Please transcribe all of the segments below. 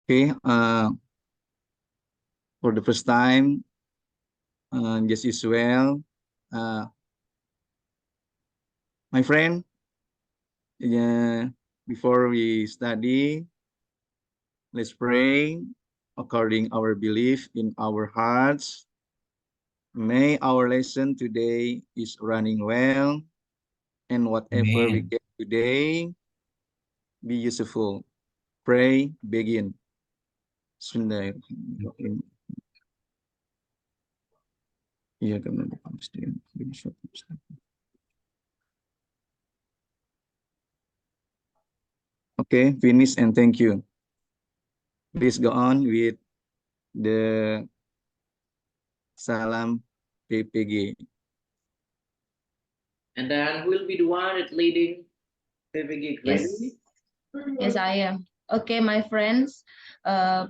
Okay, for the first time, just usual, my friend, before we study, let's pray according our belief in our hearts. May our lesson today is running well, and whatever we Amen. get today be useful. Pray, begin. Bismillahirrahmanirrahim. Iya, kemudian okay, finish and thank you. Please go on with the Salam PPG. And then who will be the one that leading PPG greeting? Yes, I am. Okay, my friends,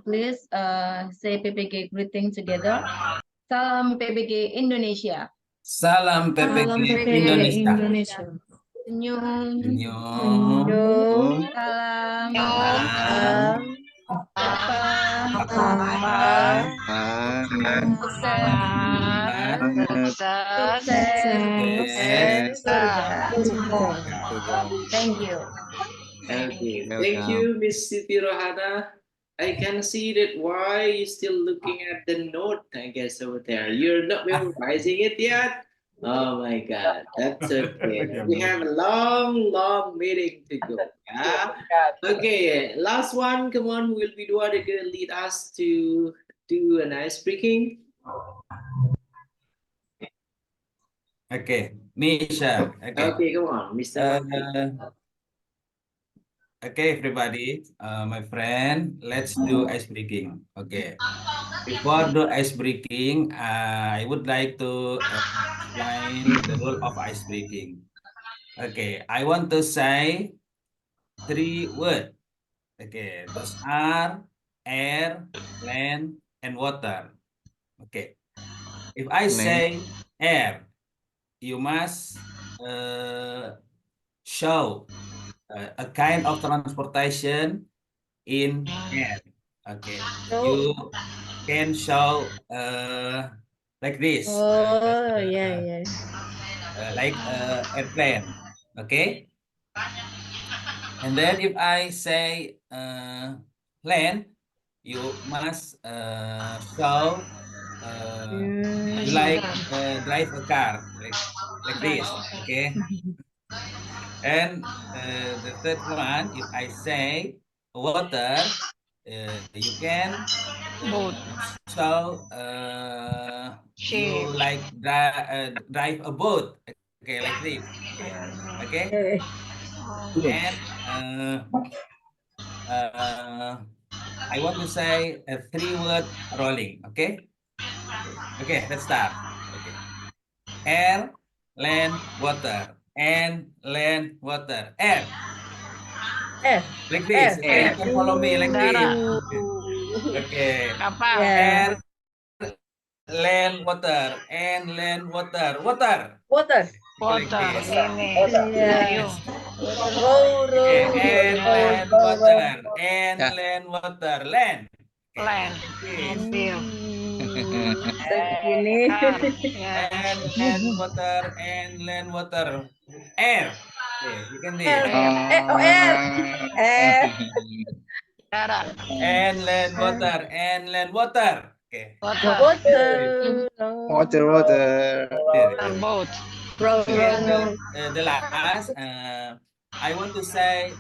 please say PPG greeting together. Salam PPG Indonesia. Salam PPG Indonesia. Senyum. Senyum. Salam. Salam. Apa. Sukses. Surga. Thank you. Okay, Welcome. thank you, Miss Siti Rohana. I can see that why you still looking at the note, I guess, over there. You're not memorizing it yet? Oh my God, that's okay. We have a long meeting to go. Yeah. Okay, last one. Come on, who will be the one that gonna lead us to do an ice breaking? Okay, Misha. Okay. Okay, come on, Mr. Okay, everybody. My friend, let's do ice breaking. Okay. Before do ice breaking, I would like to explain the rule of ice breaking. Okay, I want to say 3 words. Okay, those are air, land, and water. Okay, if I say air, you must show a kind of transportation in air. Okay, you can show like this, like airplane. Okay, and then if I say land, you must show you like drive a car like this. Okay, and the third one, if I say water, you can show you like drive a boat. Okay, like this. Okay, okay, and I want to say a 3 word rolling. Okay, okay, let's start. Okay, air, land, water, and land, water, air. Like this. Okay, you can follow me like this. Okay. Air, land, water, and land, water, water. Like this. Yes. Okay, and land, water, and land, water, land. Okay, like this. And land, water, and land, water, air. Okay, you can this. And land, water, and land, water. Okay. Water. Okay, the last, I want to say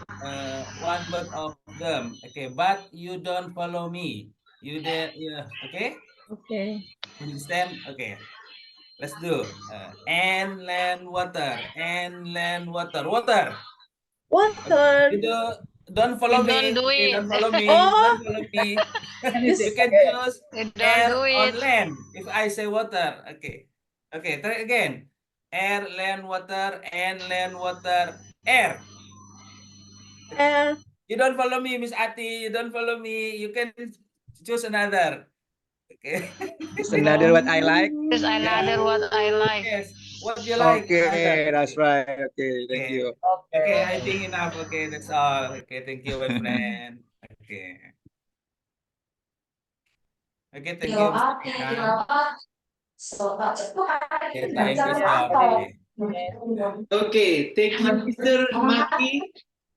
one word of them. Okay, but you don't follow me. You there? Yeah. Okay. Understand? Okay. Let's do. And land, water, and land, water, water. Okay. You don't follow me. Okay, don't follow me. Don't follow me. You can choose air on land. If I say water, okay. Okay, try again. Air, land, water, and land, water, air. You don't follow me, Miss Ati. You don't follow me. You can choose another. Okay. It's another what I like. Yes. What you like? Another. Okay, that's right. Okay, thank Okay. you. Okay, I think enough. Okay, that's all. Okay, thank you, my friend. Okay. Okay, thank you, Mr. Ikram. Okay, time is gone. Okay. Okay, thank you, Mr. Maki.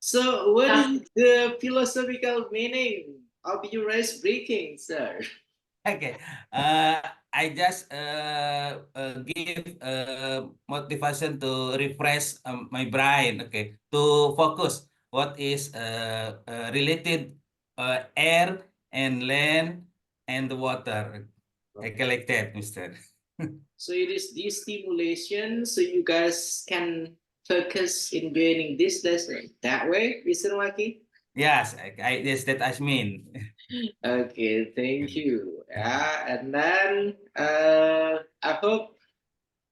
So, what is the philosophical meaning of your ice breaking, sir? Okay. I just give motivation to refresh my brain. Okay. To focus what is related air and land and the water. Okay, like that, Mister. So it is this stimulation, so you guys can focus in gaining this lesson. That way, Mr. Maki? Yes, yes, that I mean. Okay, thank you. And then I hope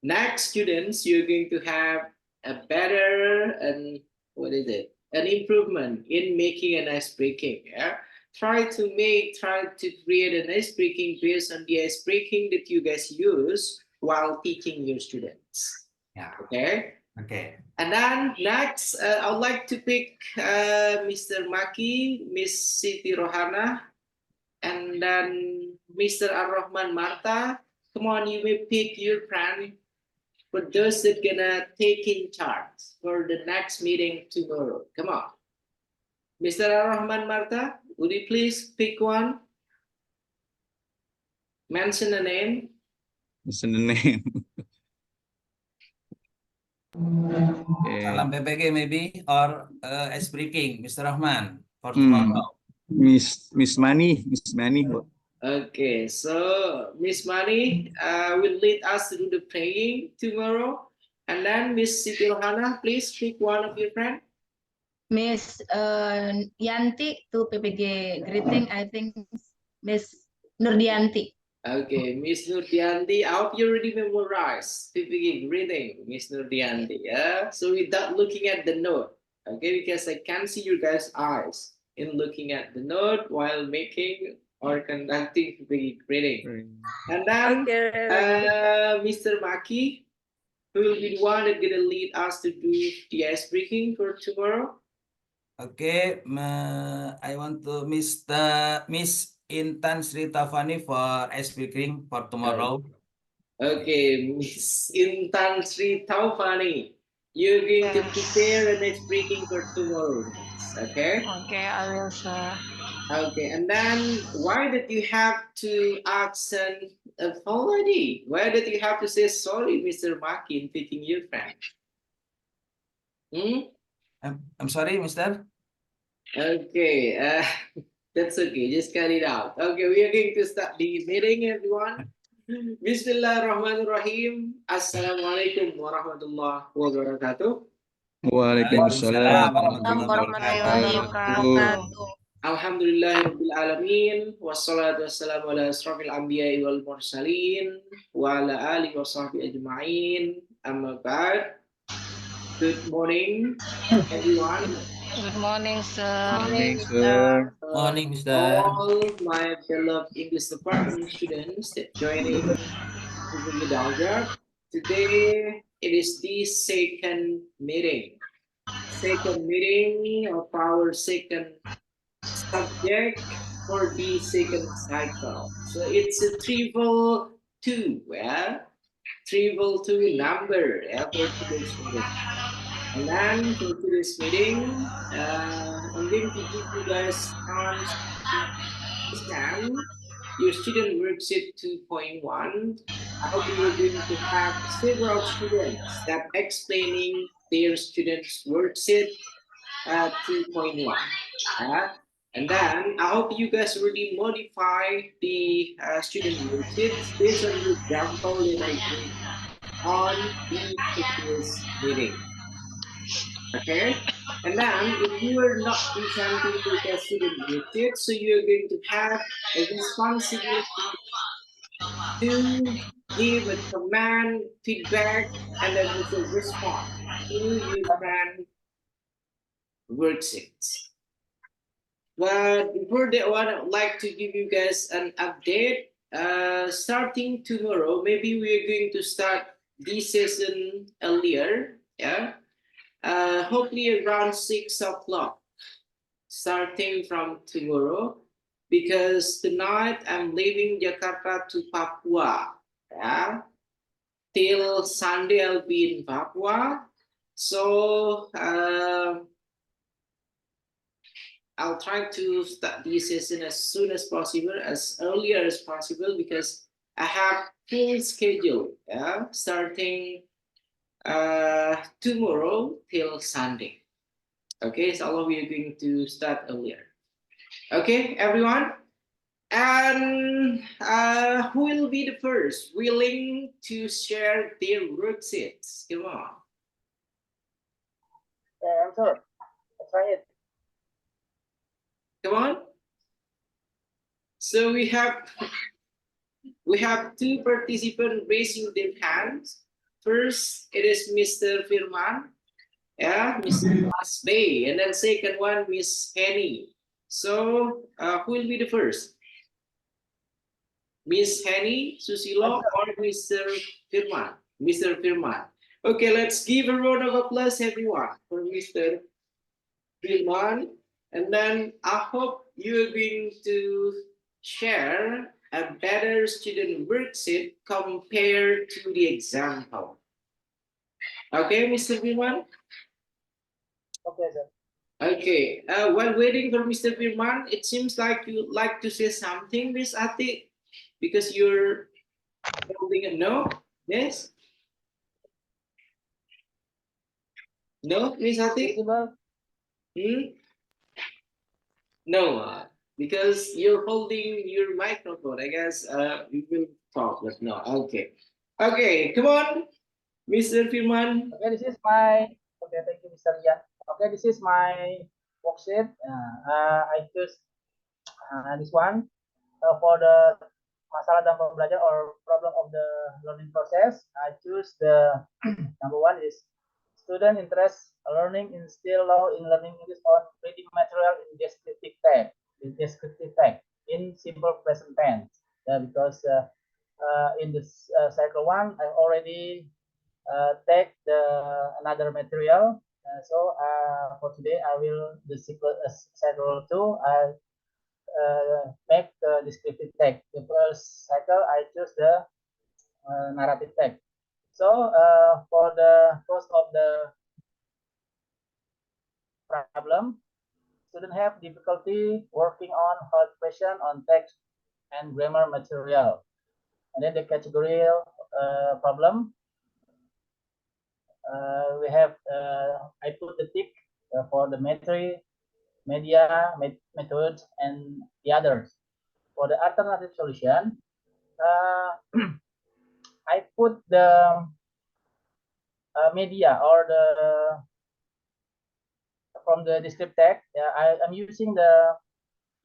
next students you're going to have a better and what is it? An improvement in making an ice breaking. Yeah. Try to create an ice breaking based on the ice breaking that you guys use while teaching your students. Yeah. Okay. Okay. And then next, I would like to pick Mr. Maki, Miss Siti Rohana, and then Mr. Ar-Rahman Marta. Come on, you may pick your friend for those that gonna take in charge for the next meeting tomorrow. Come on. Mr. Ar-Rahman Marta, would you please pick one? Mention a name. Listen the name. Okay. Salam PPG maybe or ice breaking, Mr. Rahman for Hmm. tomorrow. Miss Mani. Okay, so Miss Mani will lead us to do the praying tomorrow. And then Miss Siti Rohana, please pick one of your friends. Miss Yanti to PPG greeting. I think Miss Nurdianti. Okay, Miss Nurdianti, I hope you already memorized PPG greeting, Miss Nurdianti. Yeah, so without looking at the note, okay, because I can see your guys' eyes in looking at the note while making or conducting PPG greeting. And then Mr. Maki, who will be the one that gonna lead us to do the ice breaking for tomorrow? Okay, I want to Miss Intan Sri Tafani for ice breaking for tomorrow. Okay, Miss Intan Sri Taufani, you're going to prepare an ice breaking for tomorrow, miss. Okay? Okay, I will, sir. Okay, and then why did you have to accent apology? Why did you have to say sorry, Mr. Maki, in picking your friend? Hmm? I'm sorry, Mister. Okay, that's okay. Just cut it out. Okay, we are going to start the meeting, everyone. Bismillahirrahmanirrahim. Assalamualaikum warahmatullahi wabarakatuh. Waalaikumsalam Warahmatullahi Warahmatullahi wabarakatuh. wabarakatuh. Alhamdulillahirabbil alamin wassalatu wassalamu ala asrofil anbiya'i wal mursalin wa ala alihi wa sahbihi ajma'in. Amma ba'd. Good morning, everyone. Good morning, sir. Morning, sir. Morning, Mister. All my beloved English department students that joining PPG Daljab. Today it is the second meeting of our second subject for the second cycle. So it's a triple two, yeah, triple two number, yeah, for today's meeting. And then for today's meeting, I'm going to give you guys chance to scan your student worksheet 2.1. I hope you're going to have several students that explaining their students worksheet 2.1. And then I hope you guys already modify the student worksheets based on the example that I gave on the previous meeting. Okay? And then if you are not presenting with a student worksheet, so you're going to have a responsibility to give a command, feedback, and then also respond to your friend worksheets. But before that one, I would like to give you guys an update. Starting tomorrow, maybe we are going to start this session earlier. Yeah. Hopefully around 6 o'clock. Starting from tomorrow, because tonight I'm leaving Jakarta to Papua. Yeah, till Sunday I'll be in Papua. So I'll try to start this session as soon as possible, as earlier as possible, because I have full schedule. Yeah, starting tomorrow till Sunday. Okay, so all of you are going to start earlier. Okay, everyone. And who will be the first willing to share their worksheets? Come on. I'm sure. Let's try it. Come on. So we have two participants raising their hands. First, it is Mr. Firman. Yeah, Mr. Mas Bay. And then second one, Miss Henny. So who will be the first? Miss Henny, Susilo, or Mr. Firman? Mr. Firman. Okay, let's give a round of applause, everyone, for Mr. Firman. And then I hope you're going to share a better student worksheet compared to the example. Okay, Mr. Firman? Okay, sir. Okay, while waiting for Mr. Firman, it seems like you'd like to say something, Miss Ati, because you're holding a no? Yes? No, Miss Ati? Visible? Hmm? No, because you're holding your microphone. I guess you will talk, but no. Okay. Okay, come on, Mr. Firman. Okay, this is my. Okay, thank you, Mr. Yan. Okay, this is my worksheet. I choose this one for the masalah dalam pembelajaran or problem of the learning process. I choose the number one is student interest learning instill law in learning English on reading material in descriptive text. In simple present tense. Because in this cycle one, I already take another material. So for today, I will the cycle two. I make the descriptive text. The first cycle, I choose the narrative text. So for the first of the problem, students have difficulty working on hard question on text and grammar material. And then the categorical problem, we have I put the tick for the media, methods, and the others. For the alternative solution, I put the media or the from the descriptive text. I'm using the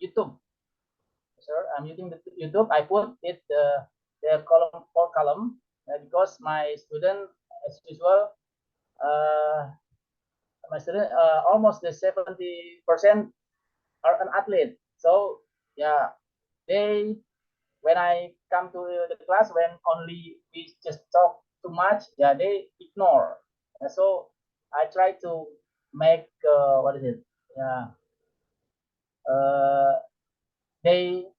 YouTube. Sir, I'm using the YouTube. I put it the column for column because my student, as usual, my student almost the 70% are an athlete. So yeah, they when I come to the class when only we just talk too much, yeah, they ignore. So I try to make what is it? Yeah, they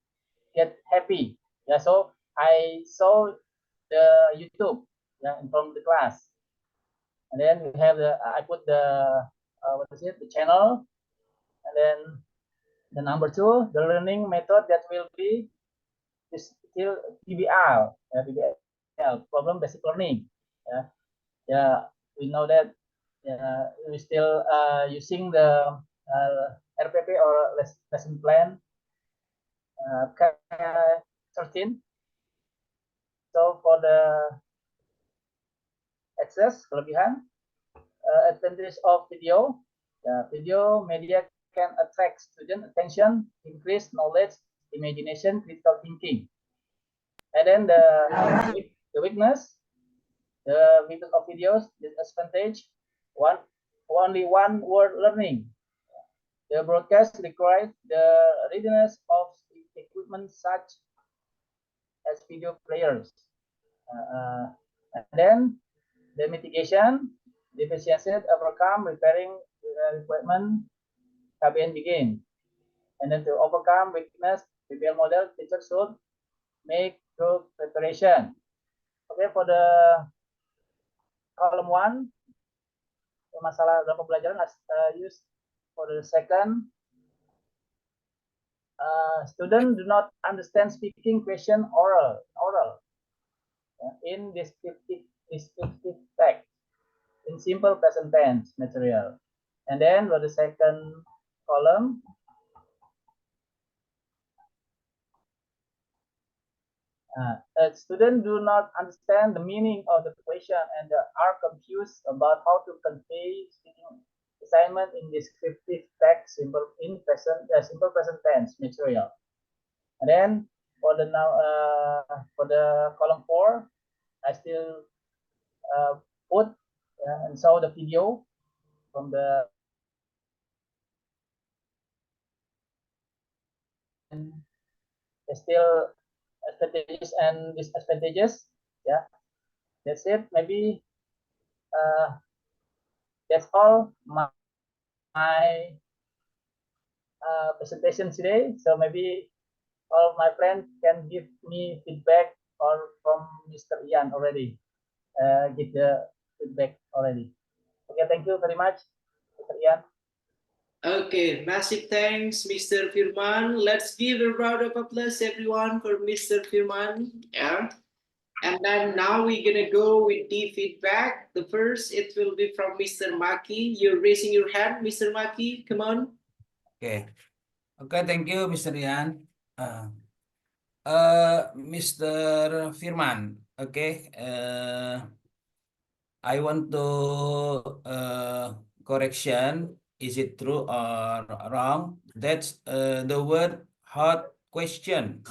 get happy. Yeah, so I saw the YouTube, yeah, from the class, and then we have the I put the what is it? The channel, and then the number two, the learning method that will be is still PBL, problem basic learning. Yeah, yeah, we know that we still using the RPP or lesson plan 13. So for the access kelebihan, advantage of video, video media can attract student attention, increase knowledge, imagination, critical thinking. And then the weakness, the weakness of videos, disadvantage, only one word learning. The broadcast requires the readiness of equipment such as video players. And then the mitigation, deficiency overcome, repairing the equipment, KBN begin. And then to overcome weakness, PBL model, teacher should make through preparation. Okay, for the column 1, masalah dalam pembelajaran used for the second. Students do not understand speaking question oral in descriptive text in simple present tense material. And then for the second column, students do not understand the meaning of the question and are confused about how to convey speaking assignment in descriptive text simple present tense material. And then for the column 4, I still put and show the video from the still advantages and disadvantages. Yeah, that's it. Maybe that's all my presentation today. So maybe all my friends can give me feedback or from Mr. Ian already. Give the feedback already. Okay, thank you very much, Mr. Ian. Okay, massive thanks, Mr. Firman. Let's give a round of applause, everyone, for Mr. Firman. Yeah. And then now we're gonna go with the feedback. The first, it will be from Mr. Maki. You're raising your hand, Mr. Maki. Come on. Okay. Okay, thank you, Mr. Ian. Mr. Firman. Okay. I want to correction. Is it true or wrong? That's the word hot question.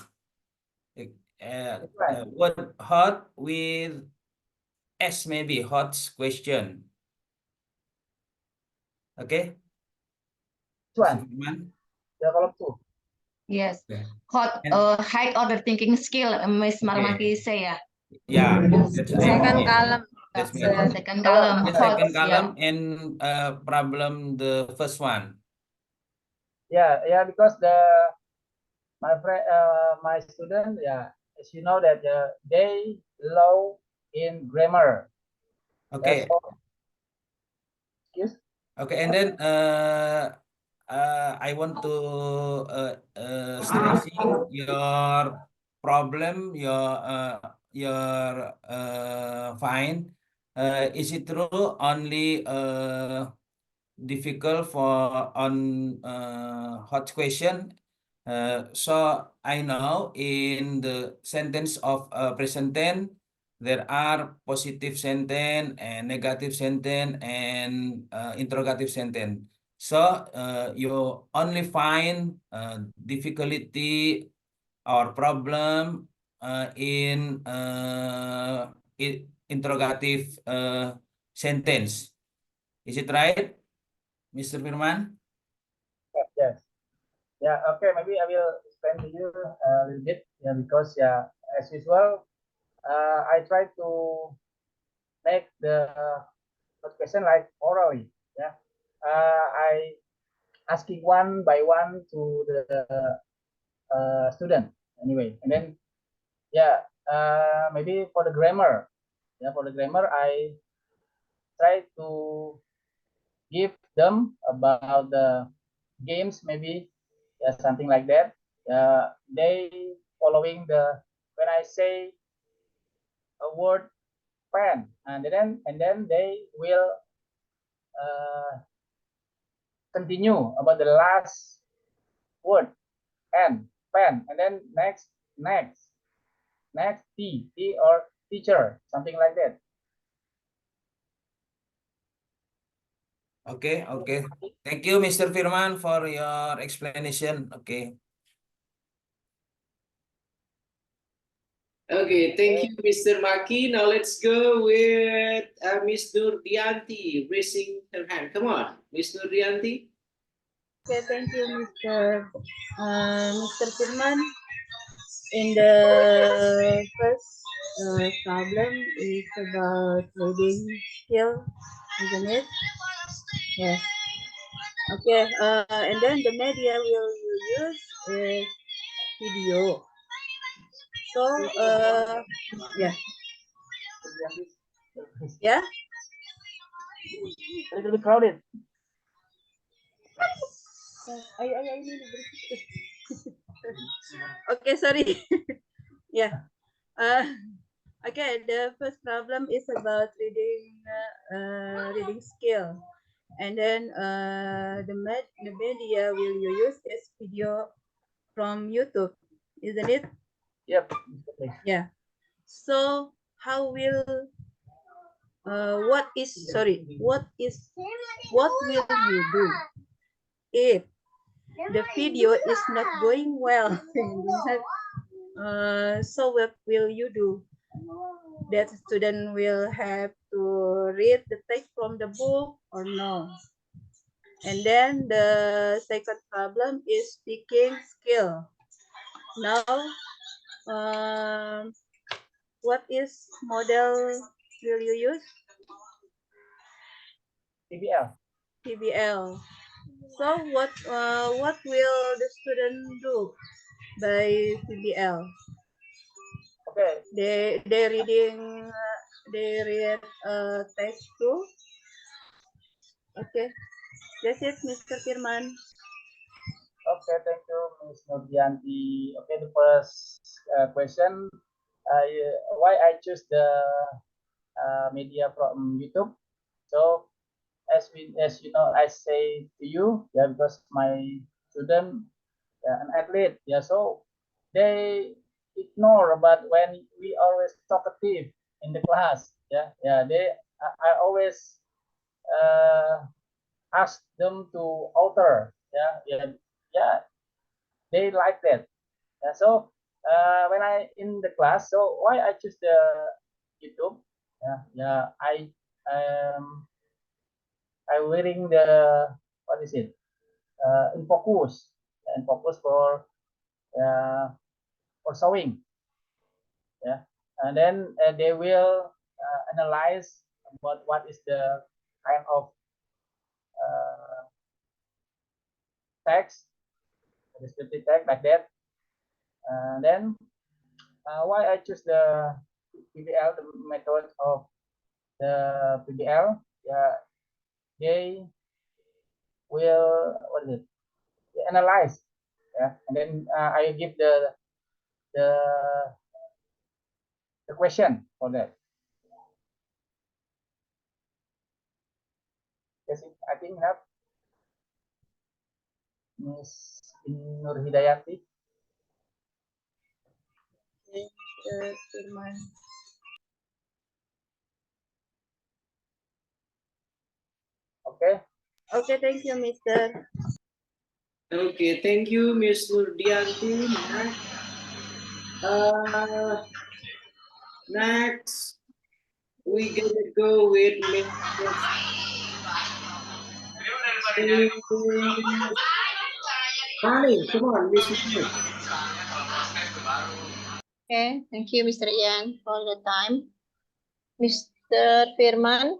Word hot with S maybe hot question. Okay. One. The column 2. Yes. Okay. Hot high order thinking skill, Miss Marmaki say ya. Yeah, that's Second column. That's me. Second column. The second column and problem the first one. Yeah, because my friend, my student, yeah, as you know that they low in grammar. Okay. Yes. Okay, and then I want to stressing your problem, your fine. Is it true only difficult for on hot question? So I know in the sentence of present tense there are positive sentence and negative sentence and interrogative sentence. So you only find difficulty or problem in interrogative sentence. Is it right, Mr. Firman? Yes. Yeah. Okay. Maybe I will explain to you a little bit. Yeah, because as usual, I try to make the question like orally. Yeah. I asking one by one to the student anyway, and then maybe for the grammar. Yeah, for the grammar, I try to give them about the games, maybe something like that. They following when I say a word pen, and then they will continue about the last word and pen, and then next t or teacher, something like that. Okay. Thank you, Mr. Firman, for your explanation. Okay. Okay, thank you, Mr. Maki. Now let's go with Miss Nurdianti raising her hand. Come on, Miss Nurdianti. Okay, thank you, Mr. Firman. In the first problem is about reading skill, isn't it? Yes. Okay, and then the media will use is video. So, yeah, yeah. A little bit crowded. I need to Okay, sorry. Yeah. Okay, the first problem is about reading skill, and then the media will you use is video from YouTube, isn't it? Yep. Yeah. So how will what will you do if the video is not going well? So what will you do? That student will have to read the text from the book or no? And then the second problem is speaking skill. Now, what is model will you use? PBL. PBL. So what will the student do by PBL? Okay. They reading they read text too. Okay, that's it, Mr. Firman. Okay, thank you, Ms. Nurdianti. Okay, the first question, why I choose the media from YouTube. So as you know, I say to you, yeah, because my student, yeah, an athlete, yeah, so they ignore, but when we always talkative in the class, yeah, I always ask them to alter, yeah, they like that. Yeah, so when I in the class, so why I choose the YouTube? Um, I wearing the what is it? In focus, in focus uh, for sewing. Yeah, and then they will analyze about what is the kind of text, descriptive text like that. Then why I choose the PBL, the method of the PBL? Yeah, they will what is it? They analyze, yeah, and then I give the the question for that. Yes, I think have Miss Nur Hidayati. Mr. Firman. Okay. Okay, thank you, Mr. Okay, thank you, Miss Nurdianti. Next, we gonna go with Miss. Money, come on, Miss Money. Okay, thank you, Mr. Ian, for the time. Mr. Firman,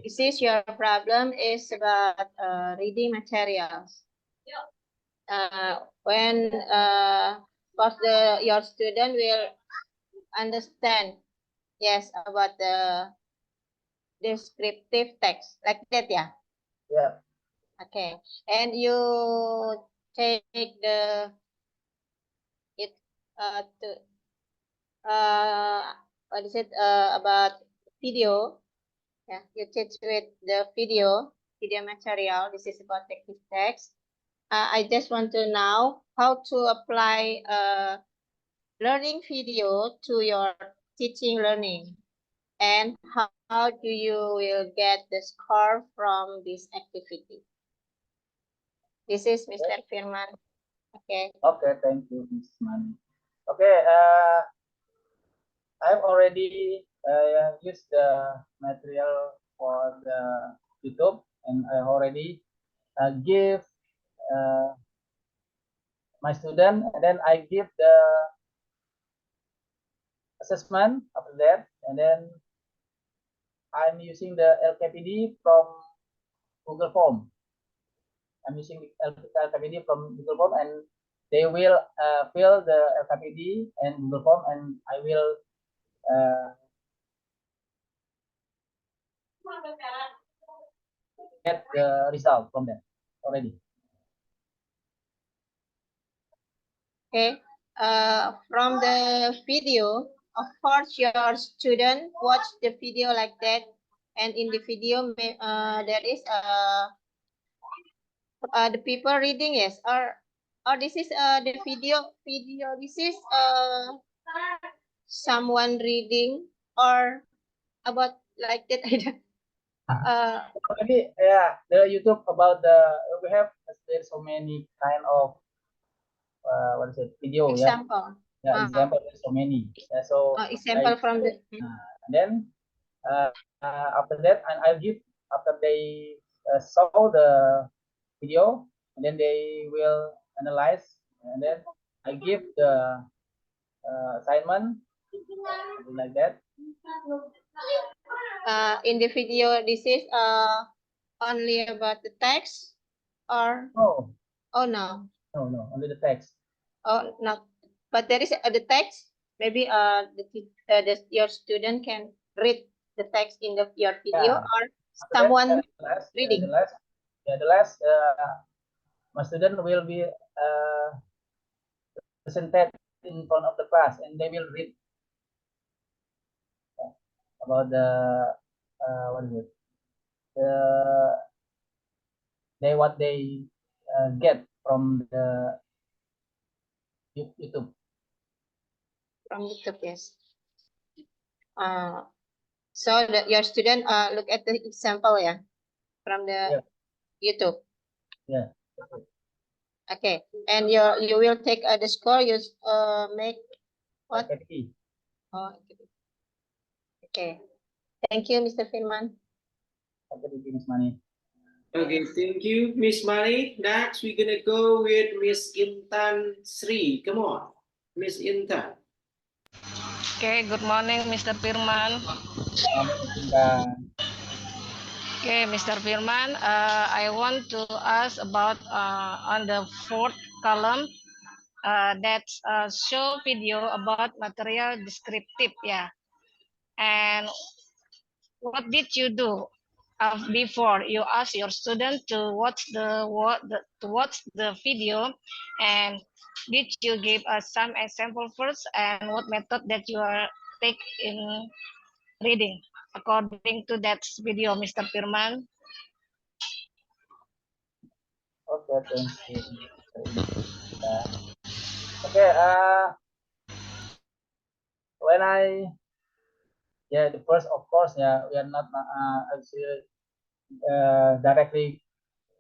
this is your problem is about reading materials. When because your student will understand, yes, about the descriptive text like that, yeah. Yeah. Okay, and you take the it to what is it about video? Yeah, you teach with the video material. This is about technical text. I just want to know how to apply learning video to your teaching learning, and how do you will get the score from this activity. This is Mr. Firman. Okay. Okay, thank you, Miss Mani. Okay, I've already used the material for the YouTube, and I already give my student, and then I give the assessment after that, and then I'm using the LKPD from Google Form. I'm using LKPD from Google Form, and they will fill the LKPD and Google Form, and I will get the result from them already. Okay. From the video, of course, your student watch the video like that, and in the video, there is the people reading, yes, or this is the video. This is someone reading or about like that. Maybe the YouTube about we have there's so many kind of what is it, video, example. Example, there's so many. So Example from the. then after that, and I'll give after they saw the video, and then they will analyze, and then I give the assignment, something like that. In the video, this is only about the text, or No, no, only the text. oh not, but there is the text. Maybe your student can read the text in your video, or After someone that, reading. the last my student will be presented in front of the class, and they will read about the what is it, what they get from the YouTube. From YouTube, yes. So your student look at the example, from the YouTube. Yeah. Okay, and you will take the score. You make what? Oh, okay. Thank you, Mr. Firman. Miss Mani. Okay, thank you, Miss Mani. Next, we're gonna go with Miss Intan Sri. Come on, Miss Intan. Okay, good morning, Mr. Firman. Okay, Mr. Firman, I want to ask about on the fourth column that show video about material descriptive, And what did you do before you ask your student to watch the video, and did you give us some example first, and what method that you are take in reading according to that video, Mr. Firman? Okay, thank you. Okay, when the first, of course, we are not actually directly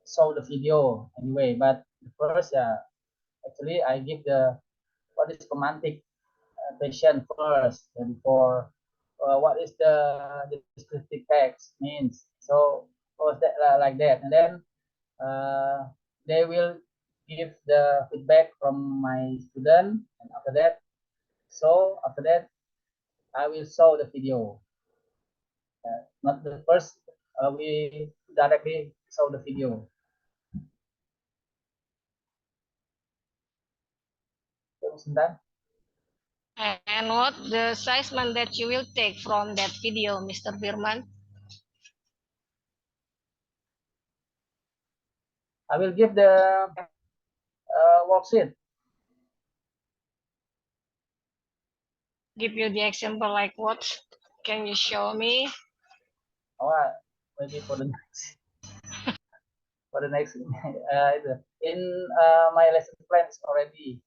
saw the video anyway, but the first, actually I give the what is semantic question first, before what is the descriptive text means. So first that, like that, and then they will give the feedback from my student, and after that I will show the video. Not the first, we directly show the video. And what the assessment that you will take from that video, Mr. Firman? I will give the worksheet. Give you the example like what? Can you show me? Maybe for the next in my lesson plans already.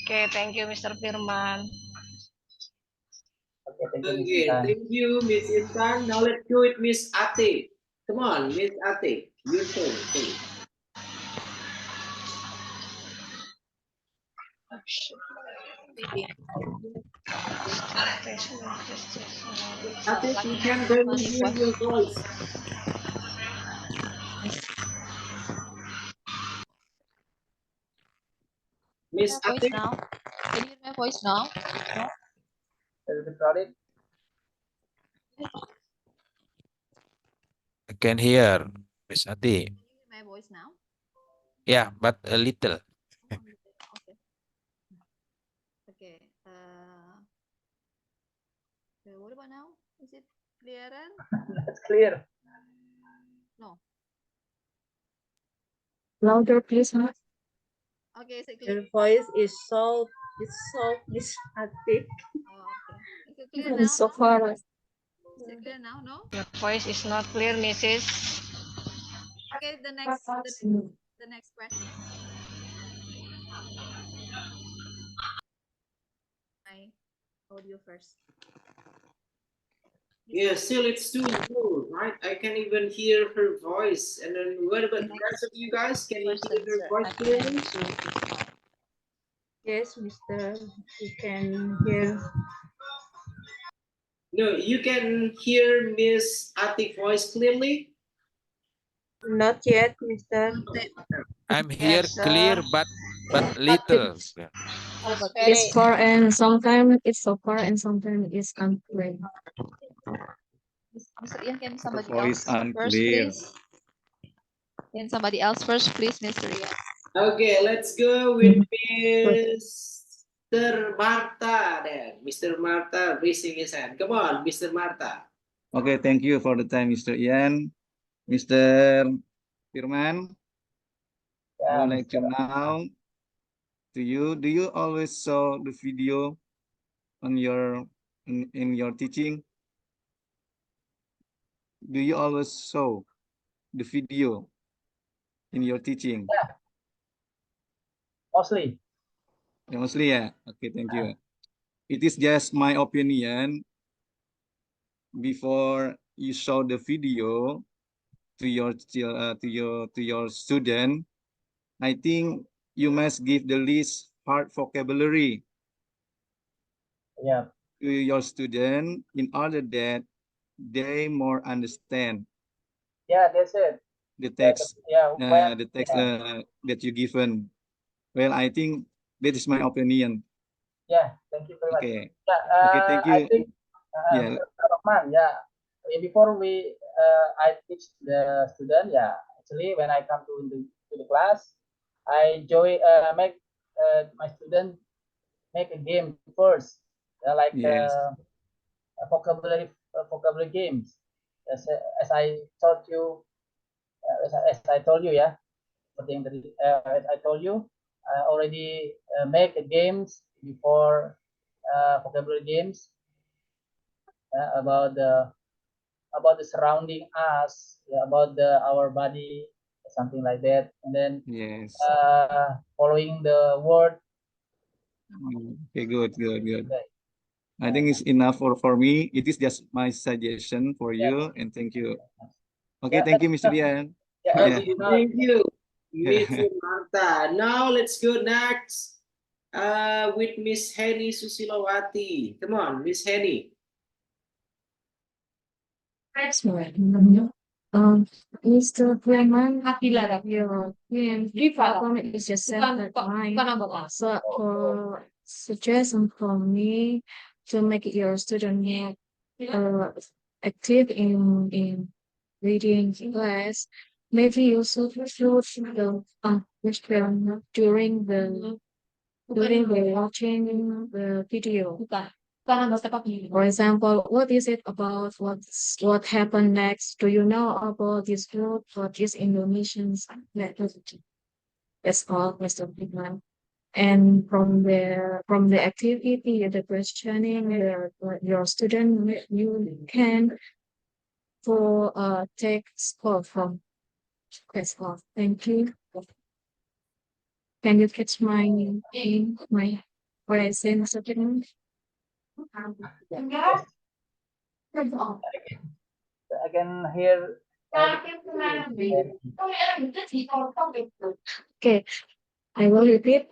Okay, thank you, Mr. Firman. Okay, thank you, Miss Intan. Now let's go with Miss Ate. Come on, Miss Ate, your turn, please. Ate, we can barely hear your voice. Miss Ate. Now? Can you hear my voice now? I can hear Miss Ati. Can you hear my voice now? Yeah, but a little. Okay. Okay. Okay, what about now? Is it clearer? That's clear. No. Louder, please. Huh? Okay, is it Your clear? voice is so disartic. Oh, okay. Is it clear now? So No? far. Is it clear now? No? Your voice is not clear, Mrs. Okay, the next question. My audio first. Yeah, still it's too low, right? I can't even hear her voice. And then what about the rest of you guys? Can you hear her voice clearly? Yes, Mr. You can hear. No, you can hear Miss Atik voice clearly? Not yet, Mr. I'm here Yes, clear, but little. Yeah. It's It's very far and sometimes it's so far and sometimes it's unclear. Mr. Ian, can The somebody voice else first, unclear. please? Can somebody else first, please, Mr. Ian? Okay, let's go with Mr. Marta then. Mr. Marta raising his hand. Come on, Mr. Marta. Okay, thank you for the time, Mr. Ian. Mr. Firman, I Yeah, would like to Mr. know to you, do you always show the video on your in your teaching? Do you always show the video in your teaching? Yeah, mostly. Yeah, mostly, yeah. Okay, thank you. It is just my opinion. Before you show the video to your student, I think you must give the least hard vocabulary Yeah, to your student in order that they more understand yeah, that's it. the text Yeah, when yeah, that you given. Well, I think that is my opinion. yeah. Thank you very much. Okay. Yeah, Okay, thank I you. think Yeah. Mr. Rahman, yeah. Before I teach the student, yeah. Actually, when I come to the class, I make my student make a game first, like Yes. vocabulary games. As I taught you, as I told you, yeah. As I told you, I already make games before vocabulary games about the surrounding us, yeah, about our body, something like that, and then Yes. following the word. Okay, good, good, good. Okay. I think it's enough for me. It is just my suggestion for Yeah. you, and thank you. Okay, Yeah, thank you, Mr. Dian. yeah, Yeah. Okay, thank you, Mr. Marta. Now let's go next with Miss Henny Susilawati. Come on, Miss Henny. Mr. Clement, your problem is just separate line. So for suggestion from me to make your student more active in reading class, maybe you should show the question during the watching the video. For example, what is it about? What happened next? Do you know about this group? What is Indonesian's language? That's all, Mr. Bigman. And from the activity, the questioning, your student, you can for take score from score. Thank you. Can you catch my what I say, Mr. Bigman? I can hear. Okay, I will repeat.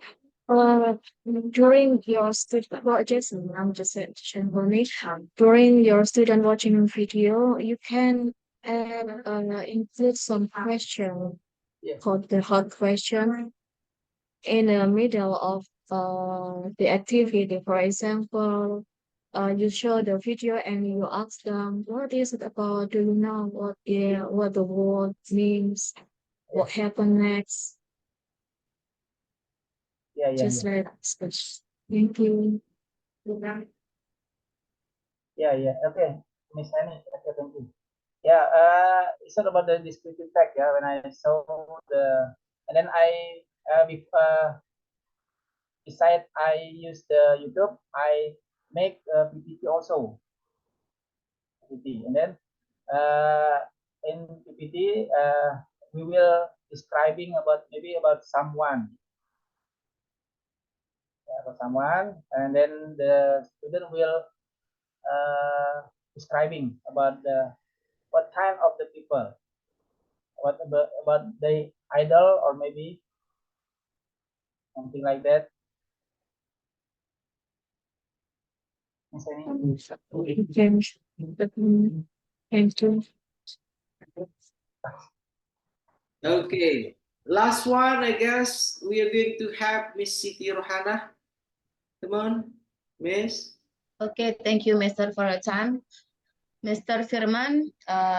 During your student, well, Jason, I'm just saying for me. During your student watching video, you can include some question Yeah. called the hot question in the middle of the activity. For example, you show the video and you ask them, what is it about? Do you know what the word means? What happened next? Yeah, yeah, Just yeah. like this. Thank you. Yeah, yeah. Okay, Miss Annie. Okay, thank you. Yeah, it's not about the descriptive tag. Yeah, when I saw the, and then beside I use the YouTube, I make a PPT also. PPT, and then in PPT, we will describing about maybe about someone, yeah, about someone, and then the student will describing about the what kind of the people, what about the idol or maybe something like that. Miss Annie? Thank you. Okay. Last one, I guess we are going to have Miss Siti Rohana. Come on, Miss. Okay, thank you, Mr. for your time. Mr. Firman,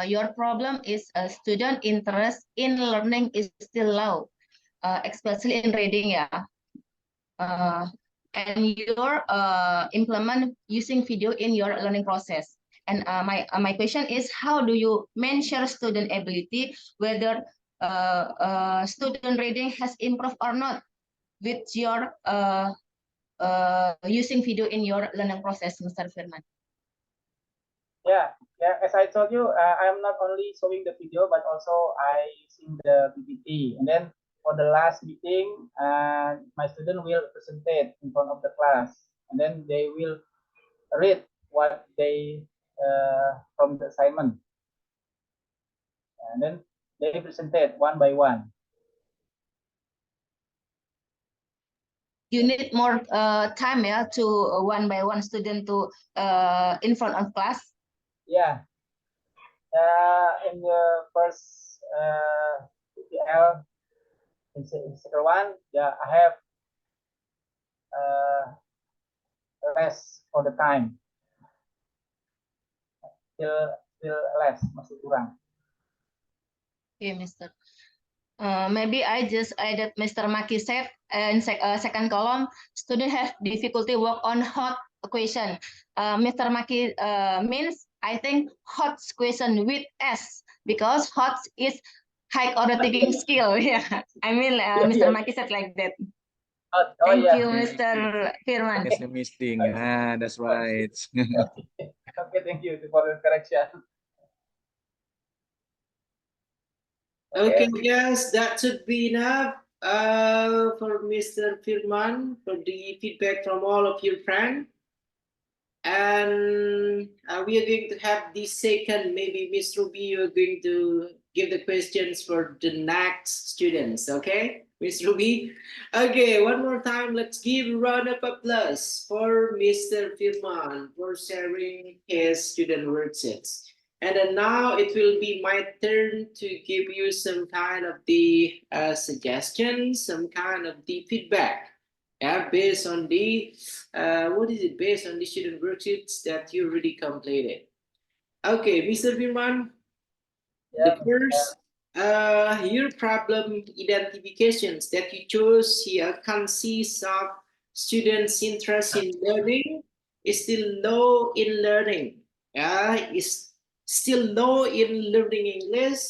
your problem is a student interest in learning is still low, especially in reading, yeah. And your implement using video in your learning process. And my question is, how do you measure student ability, whether student reading has improved or not with your using video in your learning process, Mr. Firman? Yeah, yeah. As I told you, I'm not only showing the video, but also I using the PPT. And then for the last meeting, my student will present it in front of the class, and then they will read what they from the assignment, and then they present it one by one. You need more time, yeah, to one by one student to in front of class. Yeah. In the first PPL, in second one, yeah, I have less for the time. Still less, masih kurang. Okay, Mr. Maybe I just added Mr. Maki said in second column, student have difficulty work on hot question. Mr. Maki means I think hot question with S because hot is high order thinking skill. Yeah, I mean Mr. Maki said like that. Oh, Thank yeah. you, Mr. Firman. That's the missing. That's right. Okay, thank you for the correction. Okay, yes, that should be enough for Mr. Firman for the feedback from all of your friends. And we are going to have the second, maybe Miss Ruby, you are going to give the questions for the next students, okay? Miss Ruby? Okay, one more time, let's give a round of applause for Mr. Firman for sharing his student worksheets. And then now it will be my turn to give you some kind of the suggestions, some kind of the feedback. Yeah, based on the what is it? Based on the student worksheets that you already completed. Okay, Mr. Firman, Yeah, the first your problem identifications that you chose here consists of students' interest in learning is still low in learning. Is still low in learning English,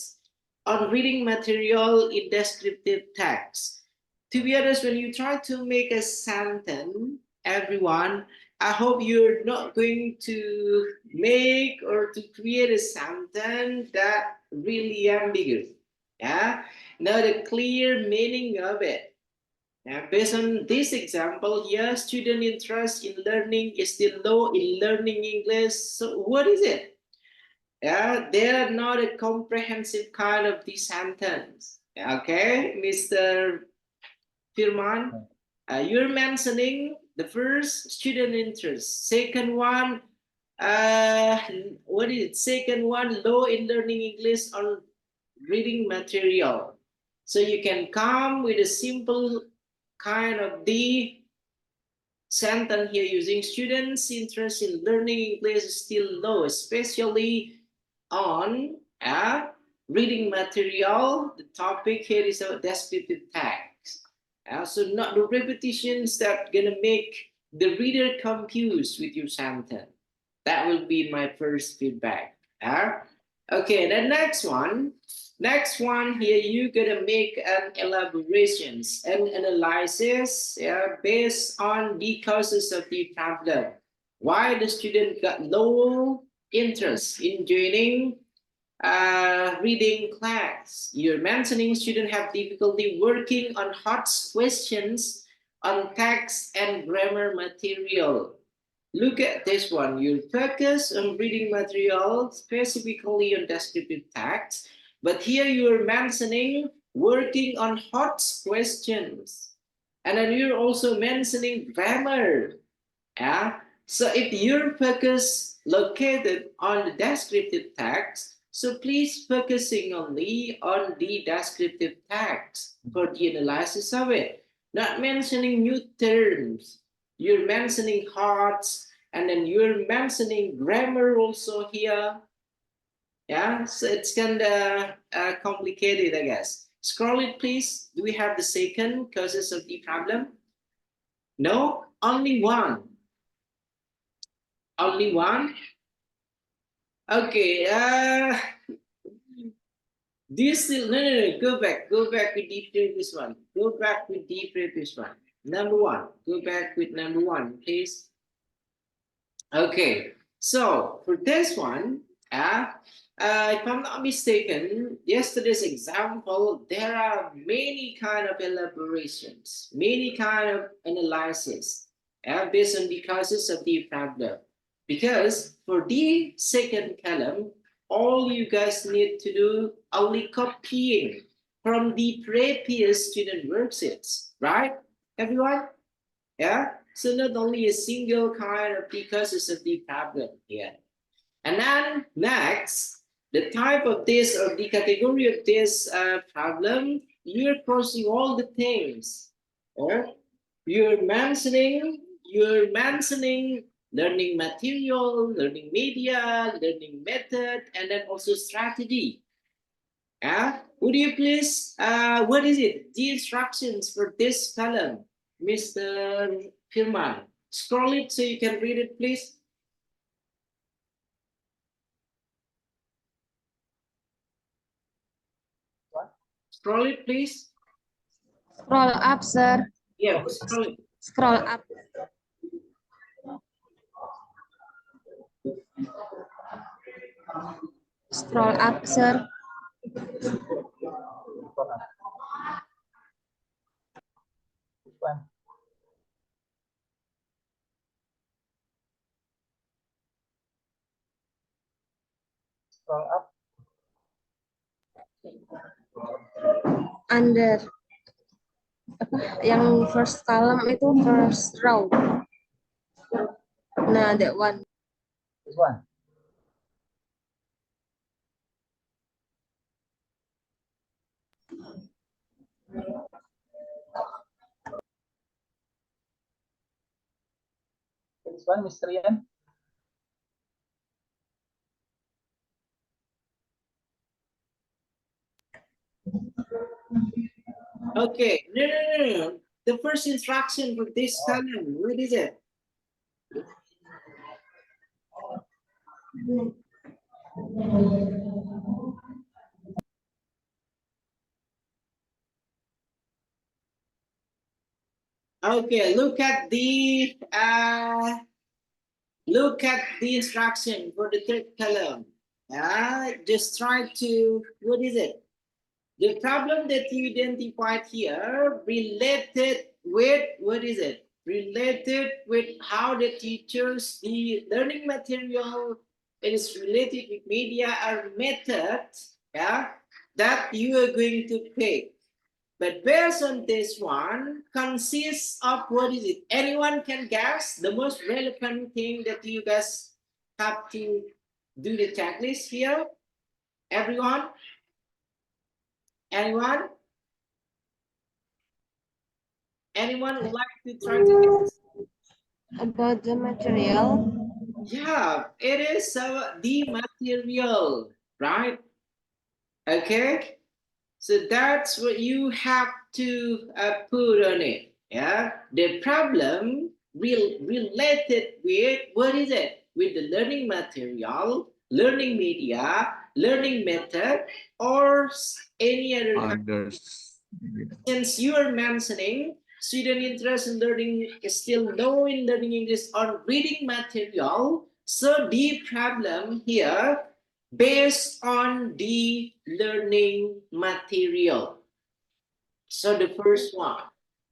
on reading material in descriptive text. To be honest, when you try to make a sentence, everyone, I hope you're not going to make or to create a sentence that really ambiguous. Yeah, now the clear meaning of it. Based on this example here, student interest in learning is still low in learning English. So what is it? Yeah, they are not a comprehensive kind of the sentence. Okay, Mr. Firman, you're mentioning the first student interest. Second one, what is it? Second one, low in learning English or reading material. So you can come with a simple kind of the sentence here using students' interest in learning English is still low, especially on reading material. The topic here is a descriptive text. So not the repetitions that gonna make the reader confused with your sentence. That will be my first feedback. Okay, the next one here, you gotta make an elaborations and analysis based on the causes of the problem. Why the student got low interest in joining reading class. You're mentioning students have difficulty working on hot questions on text and grammar material. Look at this one. You focus on reading material, specifically on descriptive text, but here you're mentioning working on hot questions. And then you're also mentioning grammar. Yeah? So if your focus located on the descriptive text, so please focusing only on the descriptive text for the analysis of it. Not mentioning new terms. You're mentioning hearts, and then you're mentioning grammar also here. Yeah, so it's kind of complicated, I guess. Scroll it, please. Do we have the second causes of the problem? No, only one. Only one? Okay, do you still, no, go back with the previous one. Go back with the previous one. Number one, go back with number one, please. Okay, so for this one, if I'm not mistaken, yesterday's example, there are many kind of elaborations, many kind of analysis based on the causes of the problem. Because for the second column, all you guys need to do only copying from the previous student worksheets, right? Everyone? Yeah? So not only a single kind of the causes of the problem here. And then next, the type of this or the category of this problem, you're crossing all the things. Or you're mentioning learning material, learning media, learning method, and then also strategy. Would you please, what is it? The instructions for this column, Mr. Firman. Scroll it so you can read it, please. Scroll it, please. Scroll up, sir. Yeah, scroll it. Scroll up. Scroll up, sir. Scroll up. Under yang first column itu first row. Nah, that one. This one. This one, Mr. Ian. Okay, no. The first instruction for this column, what is it? Okay, look at the instruction for the third column. Just try to, what is it? The problem that you identified here related with, what is it? Related with how the teachers, the learning material is related with media or methods, that you are going to pick. But based on this one, consists of, what is it? Anyone can guess the most relevant thing that you guys have to do the checklist here? Everyone? Anyone? Anyone would like to try to guess? About the material. Yeah, it is the material, right? Okay, so that's what you have to put on it. Yeah, the problem related with what is it? With the learning material, learning media, learning method, or any other kind. Others. Since you are mentioning student interest in learning is still low in learning English on reading material, so the problem here based on the learning material. So the first one,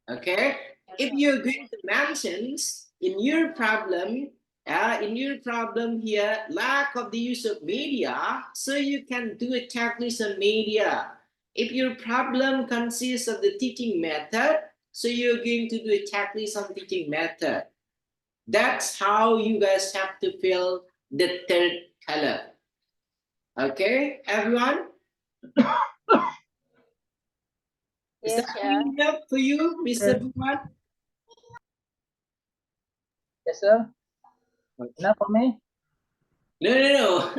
okay? If you're going to mention in your problem here, lack of the use of media, so you can do a checklist on media. If your problem consists of the teaching method, so you're going to do a checklist on teaching method. That's how you guys have to fill the third color. Okay, everyone? Is Yes, that sir. clear enough for you, Mr. Buman? Yes, sir. Enough for me? No.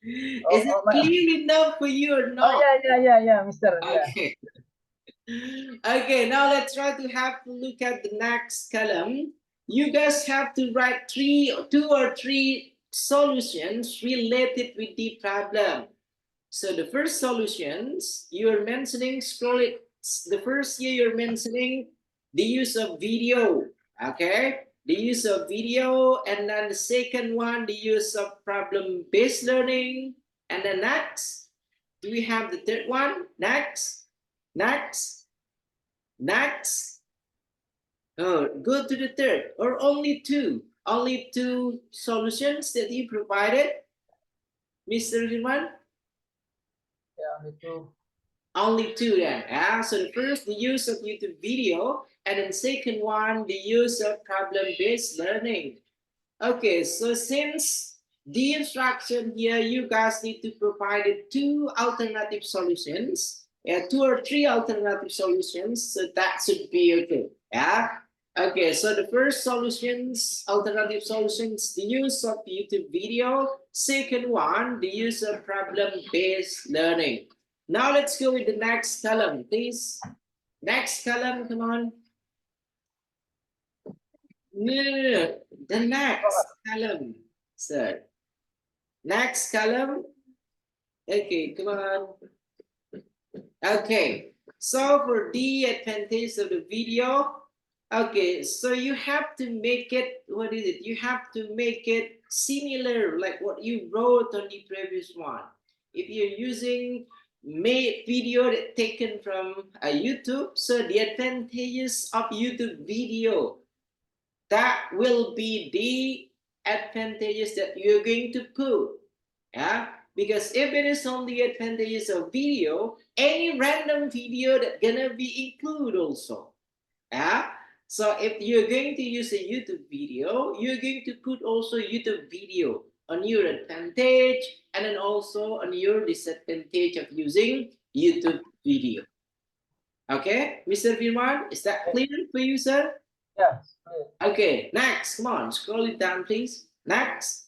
Is it clear enough for you or not? Oh, yeah, Mister. Okay. Okay, now let's try to have to look at the next column. You guys have to write two or three solutions related with the problem. So the first solutions you're mentioning, scroll it. The first year you're mentioning the use of video, okay? The use of video, and then the second one, the use of problem-based learning. And then next, do we have the third one? Next. Oh, go to the third, or only two solutions that you provided, Mr. Riman? Yeah, only two. Only two then. Yeah? So the first, the use of YouTube video, and then second one, the use of problem-based learning. Okay, so since the instruction here, you guys need to provide two alternative solutions, two or three alternative solutions, so that should be okay. Yeah. Okay, so the first alternative solutions, the use of YouTube video. Second one, the use of problem-based learning. Now let's go with the next column, please. Next column, come on. No. The next column, sir. Next column. Okay, come on. Okay, so for the advantage of the video, okay, so you have to make it, what is it? You have to make it similar like what you wrote on the previous one. If you're using video taken from YouTube, so the advantages of YouTube video, that will be the advantages that you're going to put. Yeah, because if it is only advantages of video, any random video that gonna be included also. Yeah, so if you're going to use a YouTube video, you're going to put also YouTube video on your advantage, and then also on your disadvantage of using YouTube video. Okay, Mr. Firman, is that clear for you, sir? Yes. Okay, next, come on, scroll it down, please. Next.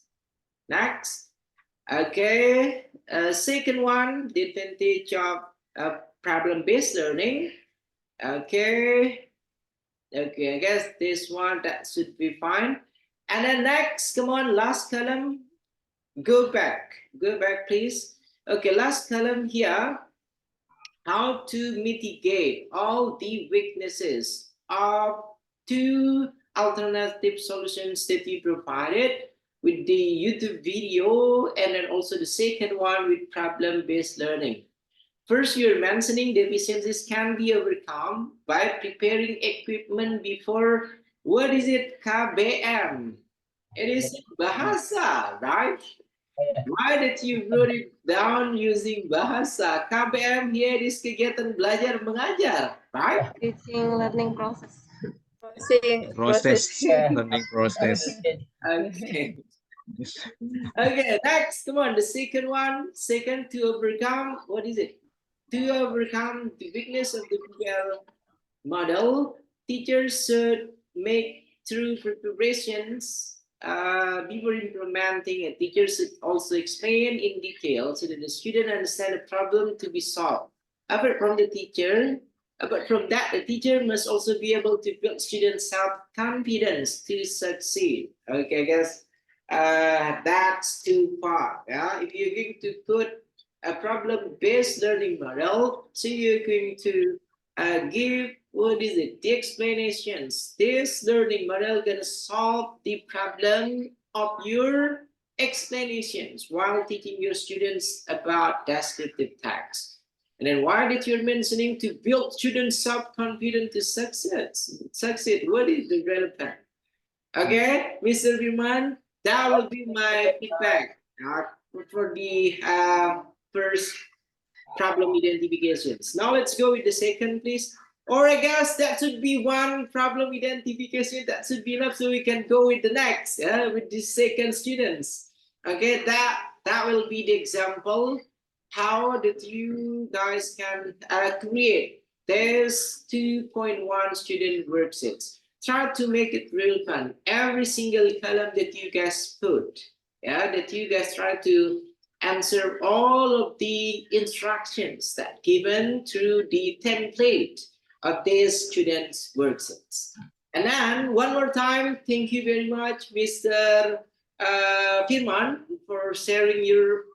Okay, second one, the advantage of problem-based learning. Okay, I guess this one, that should be fine. And then next, come on, last column, go back, please. Okay, last column here, how to mitigate all the weaknesses of two alternative solutions that you provided with the YouTube video, and then also the second one with problem-based learning. First, you're mentioning deficiencies can be overcome by preparing equipment before, what is it, KBM? It is bahasa, right? Why did you wrote it down using bahasa? KBM here is kegiatan belajar mengajar, right? Teaching learning process. Learning process. Okay. Okay, next, come on, the second one. Second, to overcome, what is it? To overcome the weakness of the PL model, teachers should make through preparations before implementing it. Teachers should also explain in detail so that the student understand the problem to be solved. Apart from the teacher, Apart from that, the teacher must also be able to build students' self-confidence to succeed. Okay, guys, that's two part. Yeah, if you're going to put a problem-based learning model, so you're going to give what is it? The explanations. This learning model gonna solve the problem of your explanations while teaching your students about descriptive text. And then why did you mentioning to build students self-confident to succeed? What is the relevant? Okay, Mr. Birman, that will be my feedback for the first problem identifications. Now let's go with the second, please. Or I guess that should be one problem identification. That should be enough, so we can go with the next, with the second students. Okay, that will be the example how that you guys can create this 2.1 student worksheets. Try to make it relevant. Every single column that you guys put, that you guys try to answer all of the instructions that given through the template of these students' worksheets. And then one more time, thank you very much, Mr. Firman, for sharing your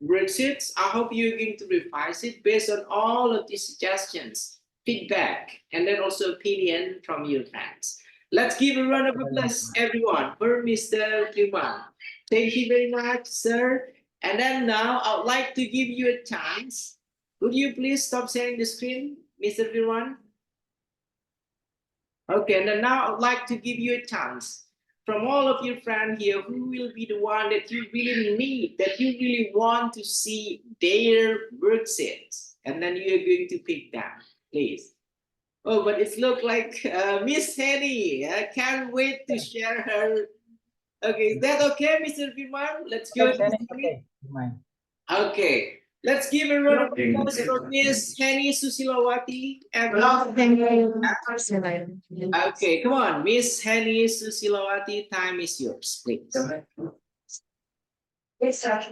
worksheets. I hope you're going to revise it based on all of these suggestions, feedback, and then also opinion from your friends. Let's give a round of applause, everyone, for Mr. Firman. Thank you very much, sir. And then now I would like to give you a chance. Would you please stop sharing the screen, Mr. Firman? Okay, and then now I would like to give you a chance from all of your friends here, who will be the one that you really need, that you really want to see their worksheets, and then you're going to pick them, please. Oh, but it looks like Miss Henny. I can't wait to share her. Okay, is that okay, Mr. Firman? Let's go. Okay. Okay, let's give a round of applause for Miss Henny Susilawati. Okay, come on, Miss Henny Susilawati, time is yours, please. Yes, I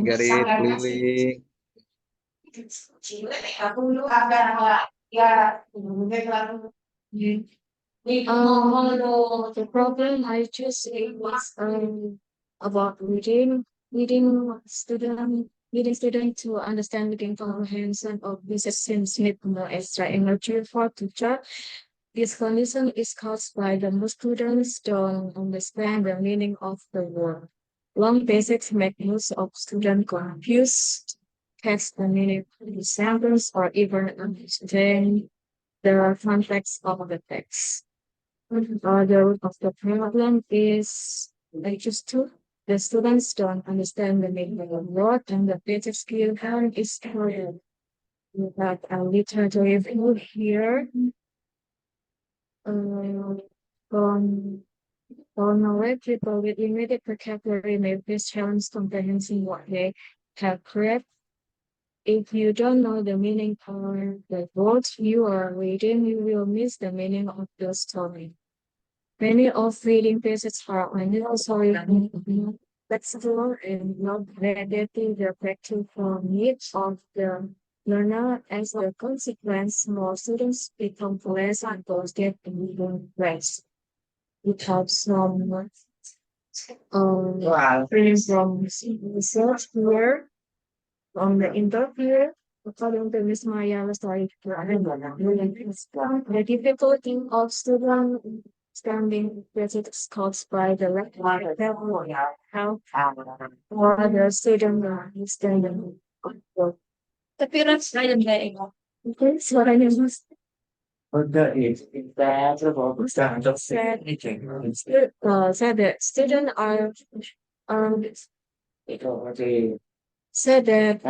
get it clearly. The problem I choose was about leading student to understand reading comprehension of this seems need more extra energy for teacher. This condition is caused by the most students don't understand the meaning of the word. Long basics make use of student confused, text the meaning of the sentence, or even understand the context of the text. The root of the problem is just two. The students don't understand the meaning of the word, and the basic skill is further. We have a literature review here. Normally, people with limited vocabulary may face challenge comprehending what they have read. If you don't know the meaning of the words you are reading, you will miss the meaning of the story. Many of reading pieces are unnecessary, flexible, and not related to the practical needs of the learner. As a consequence, more students become less interested in reading text. We have some from research here from the interview. According to Ms. Maya, the difficulty of student standing visit is caused by the lack of help or the student understanding. Tapi rin sa yun na ikaw. Okay, so I was said that students are said that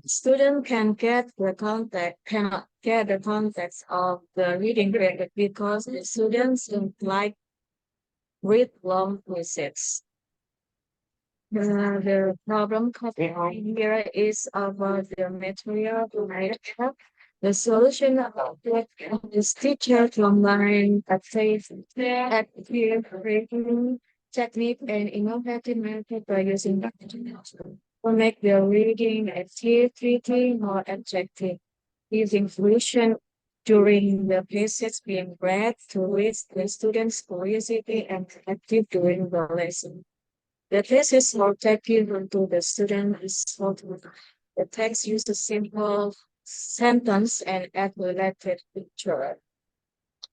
student can get the context cannot get the context of the reading credit because the students don't like read long receipts. The problem here is about the material provided The solution is teacher combine active reading technique and innovative method by using to make the reading active reading more attractive. Using solution during the passage being read to raise the students' curiosity and active during the lesson. The text is more active to the student is the text uses simple sentence and add related picture.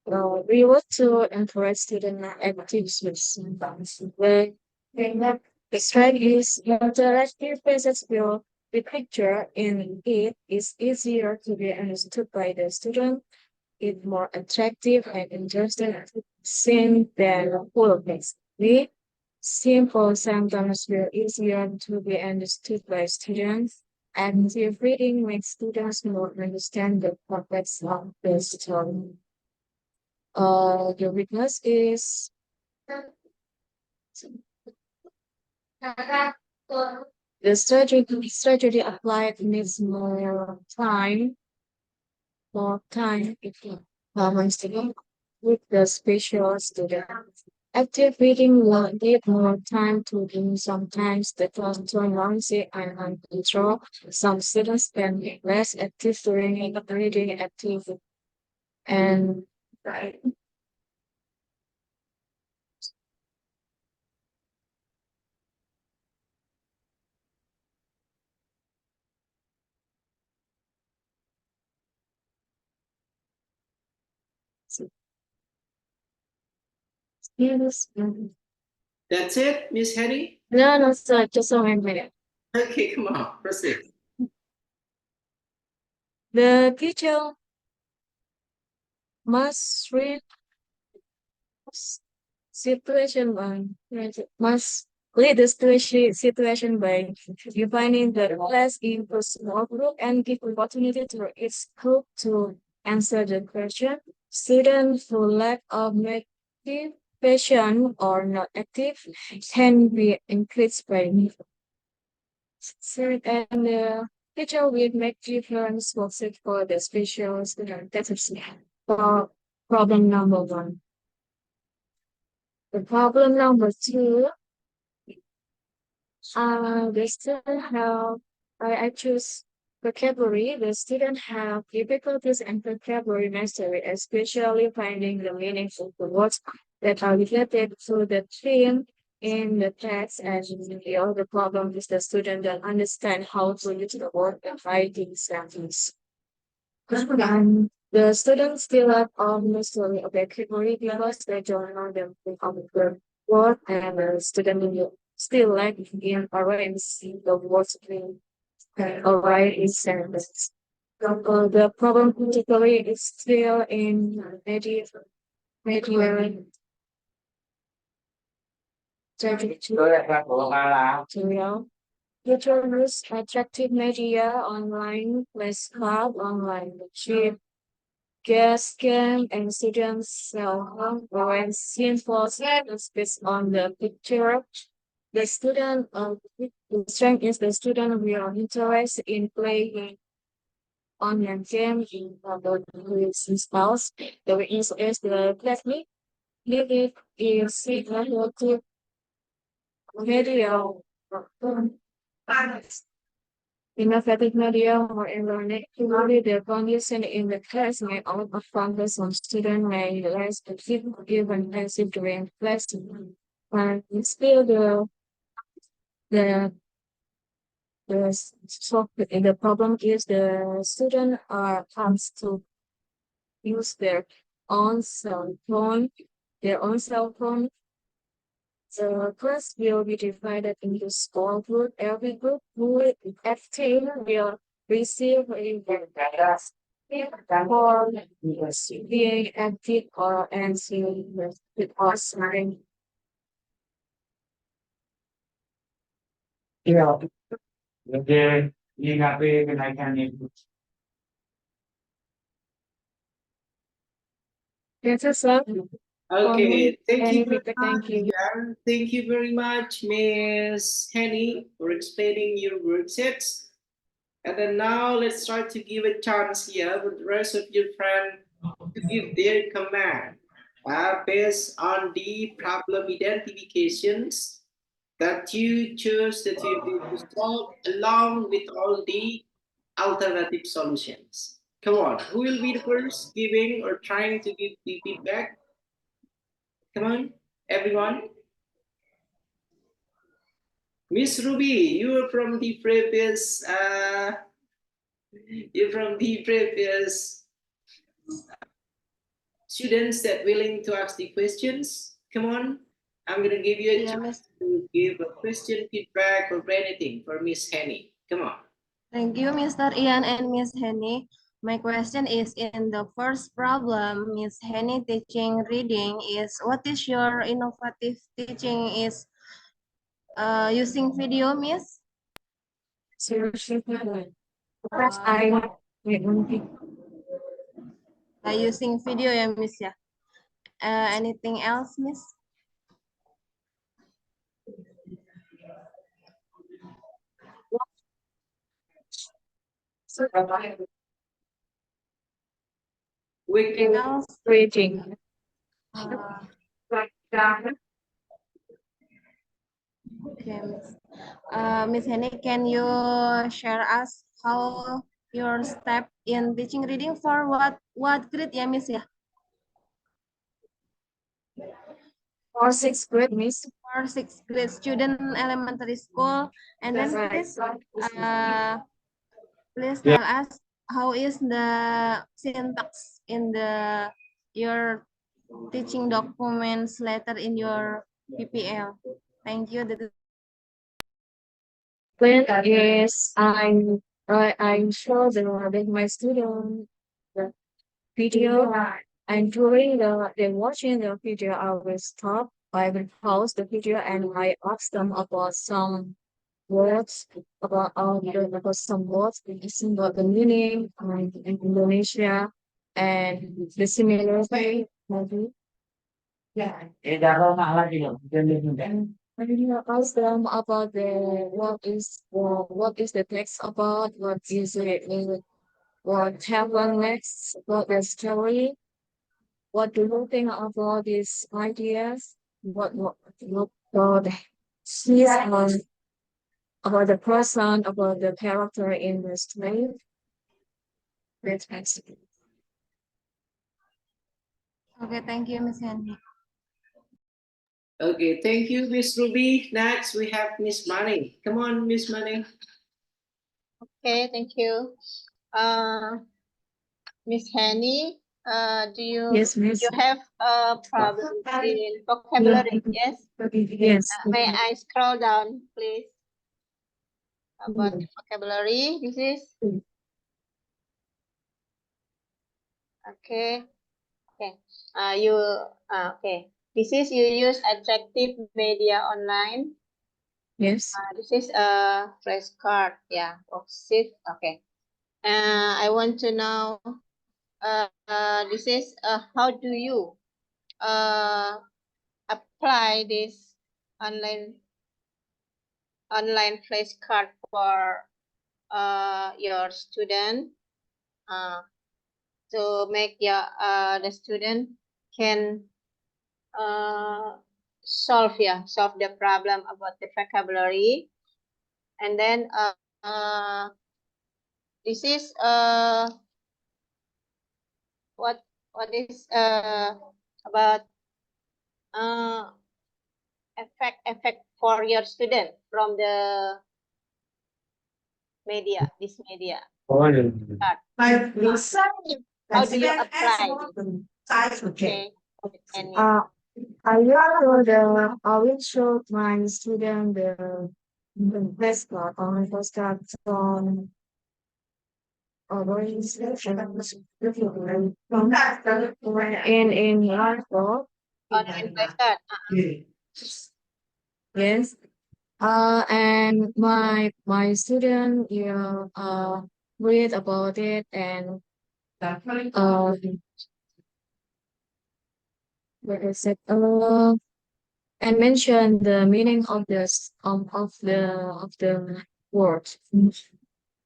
We want to encourage student activities with sentence. The strike is interactive passage will the picture in it is easier to be understood by the student. It's more attractive and interesting seen than full text. The simple sentence will easier to be understood by students. Active reading makes students more understand the context of the story. The weakness is the strategy applied needs more time if balance with the special student. Active reading will need more time to do. Sometimes the class too noisy and uncontrolled. Some students can be less active during reading activity. And yes, That's it, Miss Hattie? no, sir, just a minute. Okay, come on, proceed. The teacher must read situation by must lead the situation by defining the class into small group and give opportunity to each group to answer the question. Students who lack of motivation or not active can be increased by and the teacher will make difference for the special student. That is for problem number one. The problem number two, the student have, I choose vocabulary. The student have difficulties in vocabulary mastery, especially finding the meaning of the words that are related to the theme in the text. And the other problem is the student don't understand how to use the word and writing sentence. And the students still have mastery of vocabulary because they don't know the word and the student will still lack in arranging the words in alright sentence. The problem particularly is still in media material. Teacher use attractive media online, less club, online cheap guest game, and students cell phone or simple based on the picture. The student the strength is the student will interest in playing online game in the spouse. The weakness is the technique. It is equal to video. Innovative media or electronically, the condition in the class may out of focus on student may less active even passive during class. And still the so the problem is the student are asked to use their own cell phone, The class will be divided into small group. Every group who active will receive a class for being active or answering with us. Yeah. Okay. That's a Okay, thank you very Thank much. you. Yeah, thank you very much, Miss Henny, for explaining your worksheets. And then now let's try to give a chance here with the rest of your friends to give their command based on the problem identifications that you choose that you need to solve along with all the alternative solutions. Come on, who will be the first giving or trying to give the feedback? Come on, everyone. Miss Ruby, you are from the previous students that willing to ask the questions. Come on, I'm gonna give you a chance to give a question, feedback, or anything for Miss Henny. Come on. Thank you, Mr. Ian and Miss Henny. My question is in the first problem, Miss Henny teaching reading is what is your innovative teaching is using video, Miss? Seriously, Using video ya, Miss ya. Anything else, Miss? Anything else? Reading. Okay, Miss. Miss Henny, can you share us how your step in teaching reading for what grade ya, Miss ya? For sixth grade, Miss. For sixth grade student elementary school, and then please, please tell us how is the syntax in your teaching documents later in your PPL. Thank you. When is I show with my student the video, and during they watching the video, I will stop. I will pause the video and I ask them about some words about some words, about the meaning in Indonesia and the similarity maybe. Yeah. And you ask them about what is the text about, what is it, what happened next, what the story, what do you think about these ideas, what about his about the person, about the character in the story. That's it. Okay, thank you, Miss Henry. Okay, thank you, Miss Ruby. Next, we have Miss Money. Come on, Miss Money. Okay, thank you. Miss Henny, do you Yes, Miss. you have a problem in vocabulary? Yes. Yes. May I scroll down, please? About vocabulary, this is okay. Okay. Okay. This is you use attractive media online. Yes. This is a flashcard. Yeah. Worksheet. Okay. I want to know. This is how do you apply this online flashcard for your student to make the student can solve the problem about the vocabulary, and then this is what is about effect for your student from the media, this media. How do you apply this? Okay. And I will show my student the best part on postcard on in article. online flashcard. Yes. And my student read about it and what is it? And mention the meaning of the word.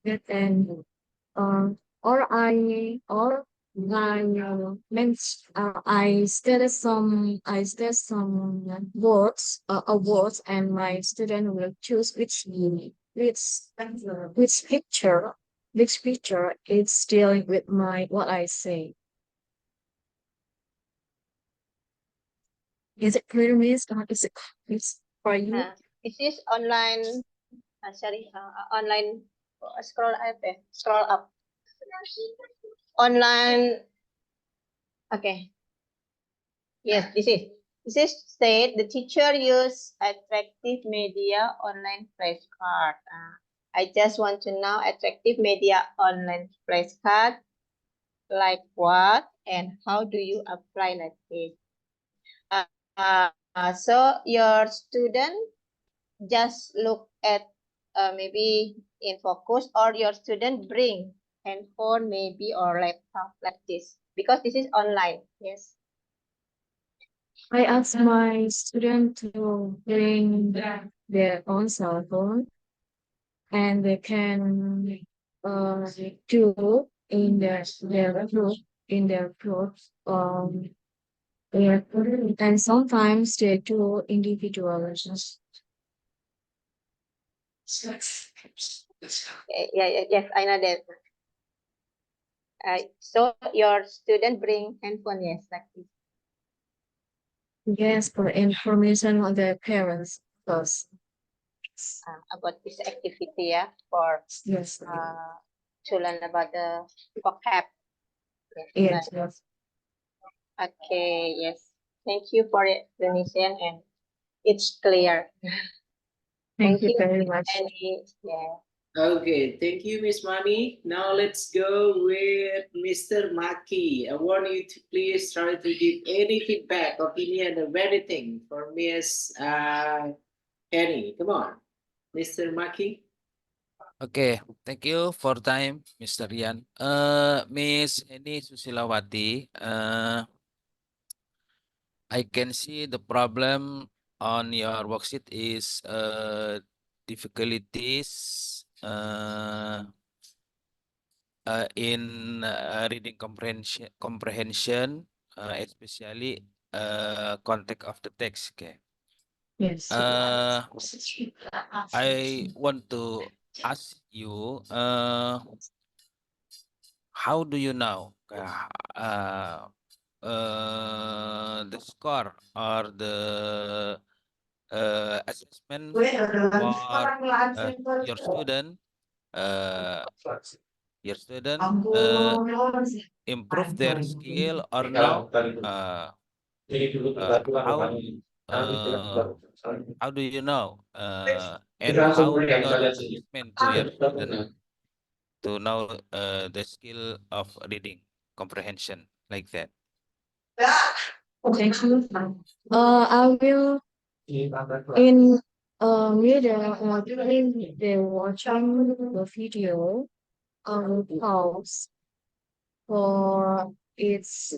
And or means I stated some words, and my student will choose which picture is dealing with my what I say. Is it clear, Miss? Is it for you? Is this online? Sorry, online. Scroll up, scroll up. Online. Okay. Yes, this is. This is said the teacher use attractive media online flashcard. I just want to know attractive media online flashcard like what and how do you apply like this? So your student just look at maybe in focus, or your student bring handphone maybe or laptop like this because this is online. Yes. I ask my student to bring their own cell phone, and they can do in their group yeah, and sometimes they do individual lessons. Yes, I know that. So your student bring handphone, yes, like this. Yes, for information on their parents first. About this activity, yeah, for Yes. To learn about the vocab. Yes, yes. Okay, yes. Thank you for the explanation, and it's clear. Thank you very much. Yeah. Okay, thank you, Miss Mami. Now let's go with Mr. Maki. I want you to please try to give any feedback, opinion, or anything for Miss Henny. Come on, Mr. Maki. Okay, thank you for time, Mr. Rian. Miss Eni Susilawati, I can see the problem on your worksheet is difficulties in reading comprehension, especially context of the text. Okay. Yes. I want to ask you, how do you know the score or the assessment for your student? Your student improve their skill or no? How how do you know? And how your assessment to your student to know the skill of reading comprehension like that? Thank you. I will in media or during the watching the video, I will pause for its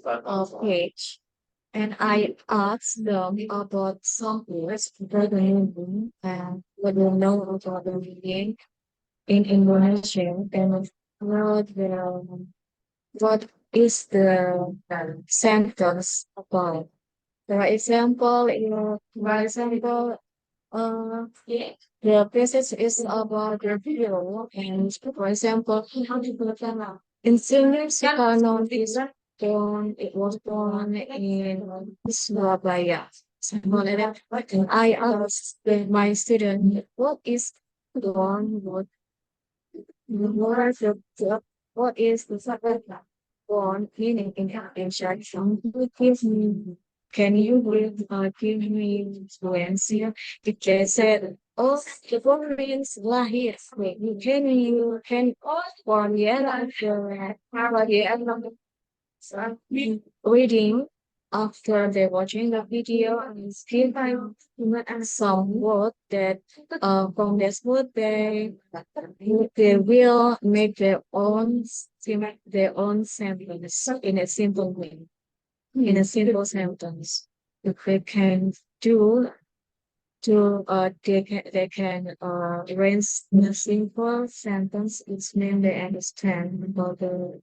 page, and I ask them about some words for the movie and what they know about the reading in Indonesian, and what is the sentence about. For example, the passage is about the video, and for example, in senior psychoanalysis, it was born in Surabaya. And I asked my student, what is born? What is the subject born meaning in Asia? Can you give me fluency? They said, oh, the born means lahir. Can born reading after they're watching the video and still and some word that from this word they will make their own sentence in a simple way, in a simple sentence. If they can do they can raise the simple sentence. It's mean they understand about the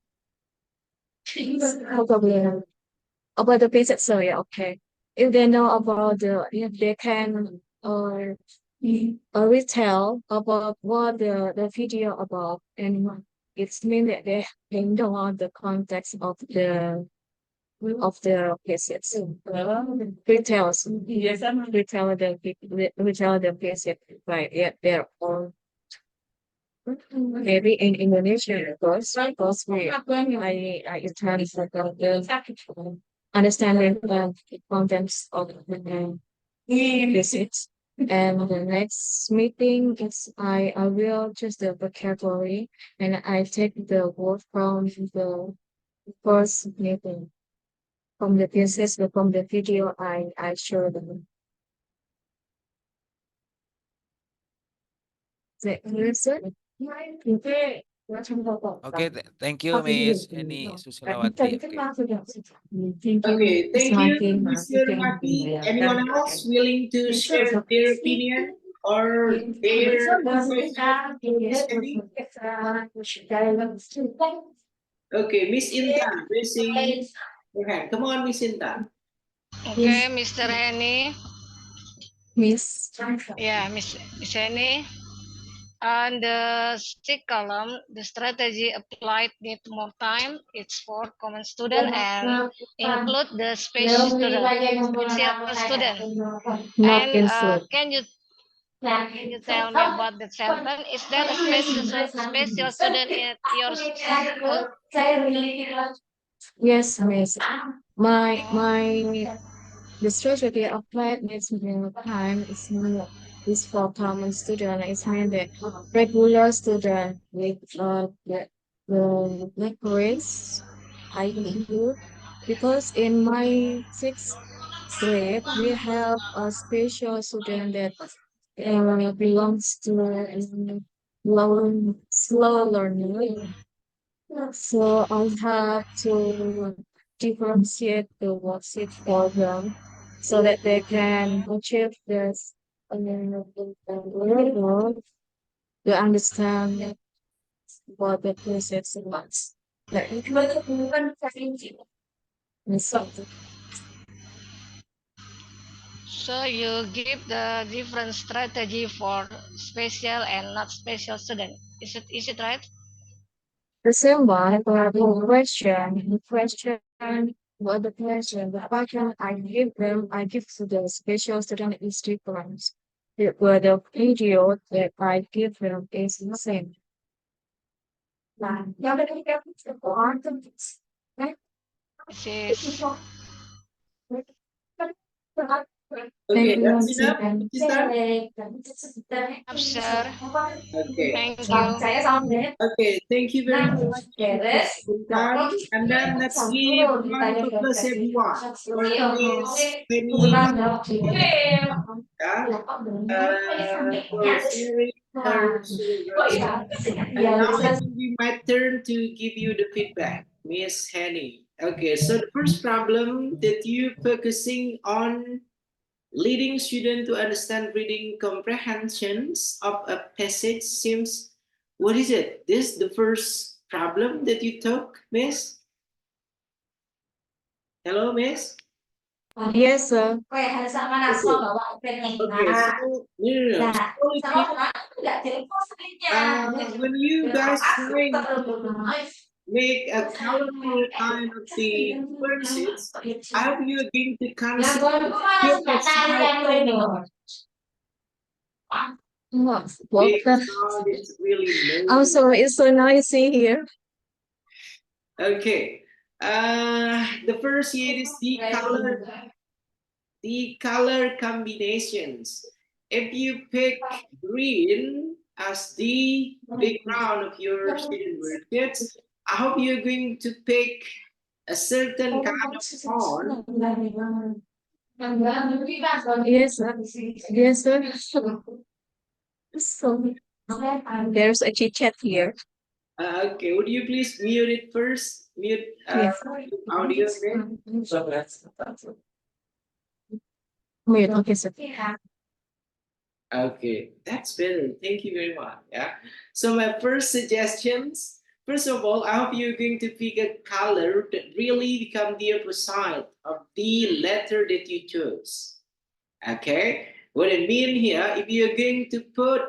about the basic. So yeah, okay. If they know about if they can retell about what the video about, and it's mean that they know the context of the cases. Retells, retell the cases by their own. Maybe in Indonesia, because I try to understanding the contents of the visits. And the next meeting is I will just the vocabulary and I take the word from the first meeting. From the pieces, from the video I show them. The answer? Okay. Okay, thank you, Miss Henny Susilawati. Okay. Thank you, Okay, Miss thank you, Maki. Mr. Maki. Anyone else willing to share their opinion or their question? Miss Henny? Okay, Miss Intan, raising your hand. Come on, Miss Intan. Okay, Mr. Henny. Miss. Yeah, Miss Henny. On the C column, the strategy applied need more time. It's for common student and include the special student. Not And include. can you tell me about that sentence? Is there a special student in your school? Yes, Miss. My the strategy applied needs more time is for common student. It's mean that regular student with the grades I include because in my sixth grade we have a special student that belongs to slow learning. So I have to differentiate the worksheet for them so that they can achieve this level to understand what the process wants. Like, So you give the different strategy for special and not special student. Is it right? the same one for the question, what the question I give to the special student is different. Where the video that I give them is the same. This is Okay, that's enough, Miss Intan. sir. Okay. Thank you. Okay, thank you very much, Miss Intan. And then let's give round of applause everyone for Miss Penny. Yeah, for sharing her syllabus. And now it will be my turn to give you the feedback, Miss Henny. Okay, so the first problem that you focusing on leading student to understand reading comprehensions of a passage seems, what is it? This the first problem that you took, Miss? Hello, Miss? Yes, sir. Okay, okay, so no. So if you, when you guys trying to make a colorful kind of the verses, are you going to consider your side because it's really noisy. I'm sorry, it's so noisy here. Okay. The first here is the color combinations. If you pick green as the background of your student worksheets, I hope you're going to pick a certain kind of font. Yes, sir. Yes, sir. So, there's a chit chat here. Okay, would you please mute it first? Mute Yes. audio, okay? Mute, okay, sir. Okay, that's better. Thank you very much. Yeah. So my first suggestions, first of all, I hope you're going to pick a color that really become the opposite of the letter that you chose. Okay. What I mean here, if you're going to put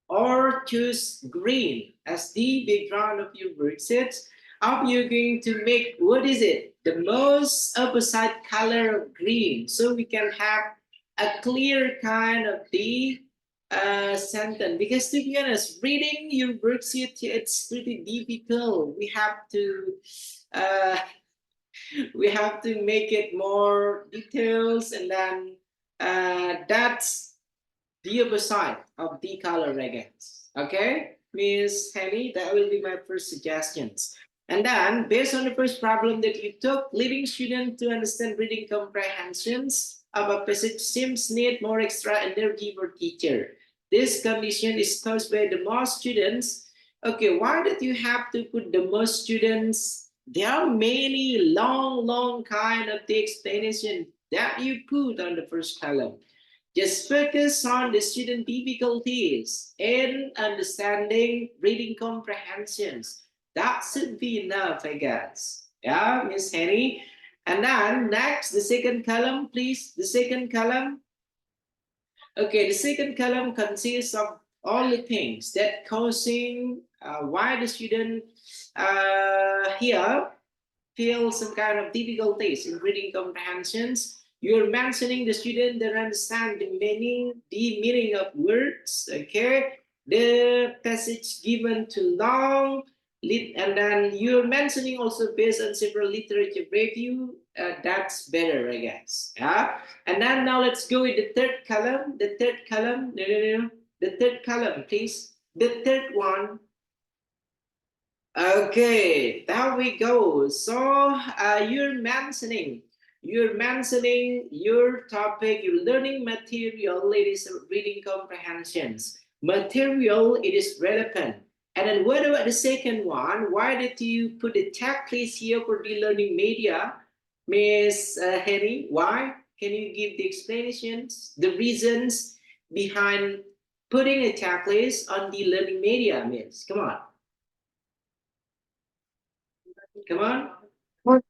or choose green as the background of your worksheets, how you're going to make, what is it, the most opposite color of green, so we can have a clear kind of the sentence. Because to be honest, reading your worksheet, it's pretty difficult. Uh, we have to make it more details, and then that's the opposite of the color against. Okay, Miss Henny, that will be my first suggestions. And then, based on the first problem that you took, leading students to understand reading comprehensions of a passage seems need more extra energy for teacher. This condition is caused by the most students. Okay, why did you have to put the most students? There are many long kind of the explanation that you put on the first column. Just focus on the student difficulties in understanding reading comprehensions. That should be enough, I guess. Yeah, Miss Henny. And then next, the second column, please. The second column. Okay, the second column consists of all the things that causing why the student here feel some kind of difficulties in reading comprehensions. You're mentioning the student that understand the meaning of words, okay? The passage given too long, and then you're mentioning also based on several literature review. That's better, I guess. Yeah. And then now let's go with the third column. The third column. No. The third column, please. The third one. Okay, there we go. So you're mentioning your topic, your learning material. It is reading comprehensions. Material, it is relevant. And then what about the second one? Why did you put a checklist here for the learning media, Miss Henny? Why? Can you give the explanations, the reasons behind putting a checklist on the learning media, Miss? Come on. Come on. What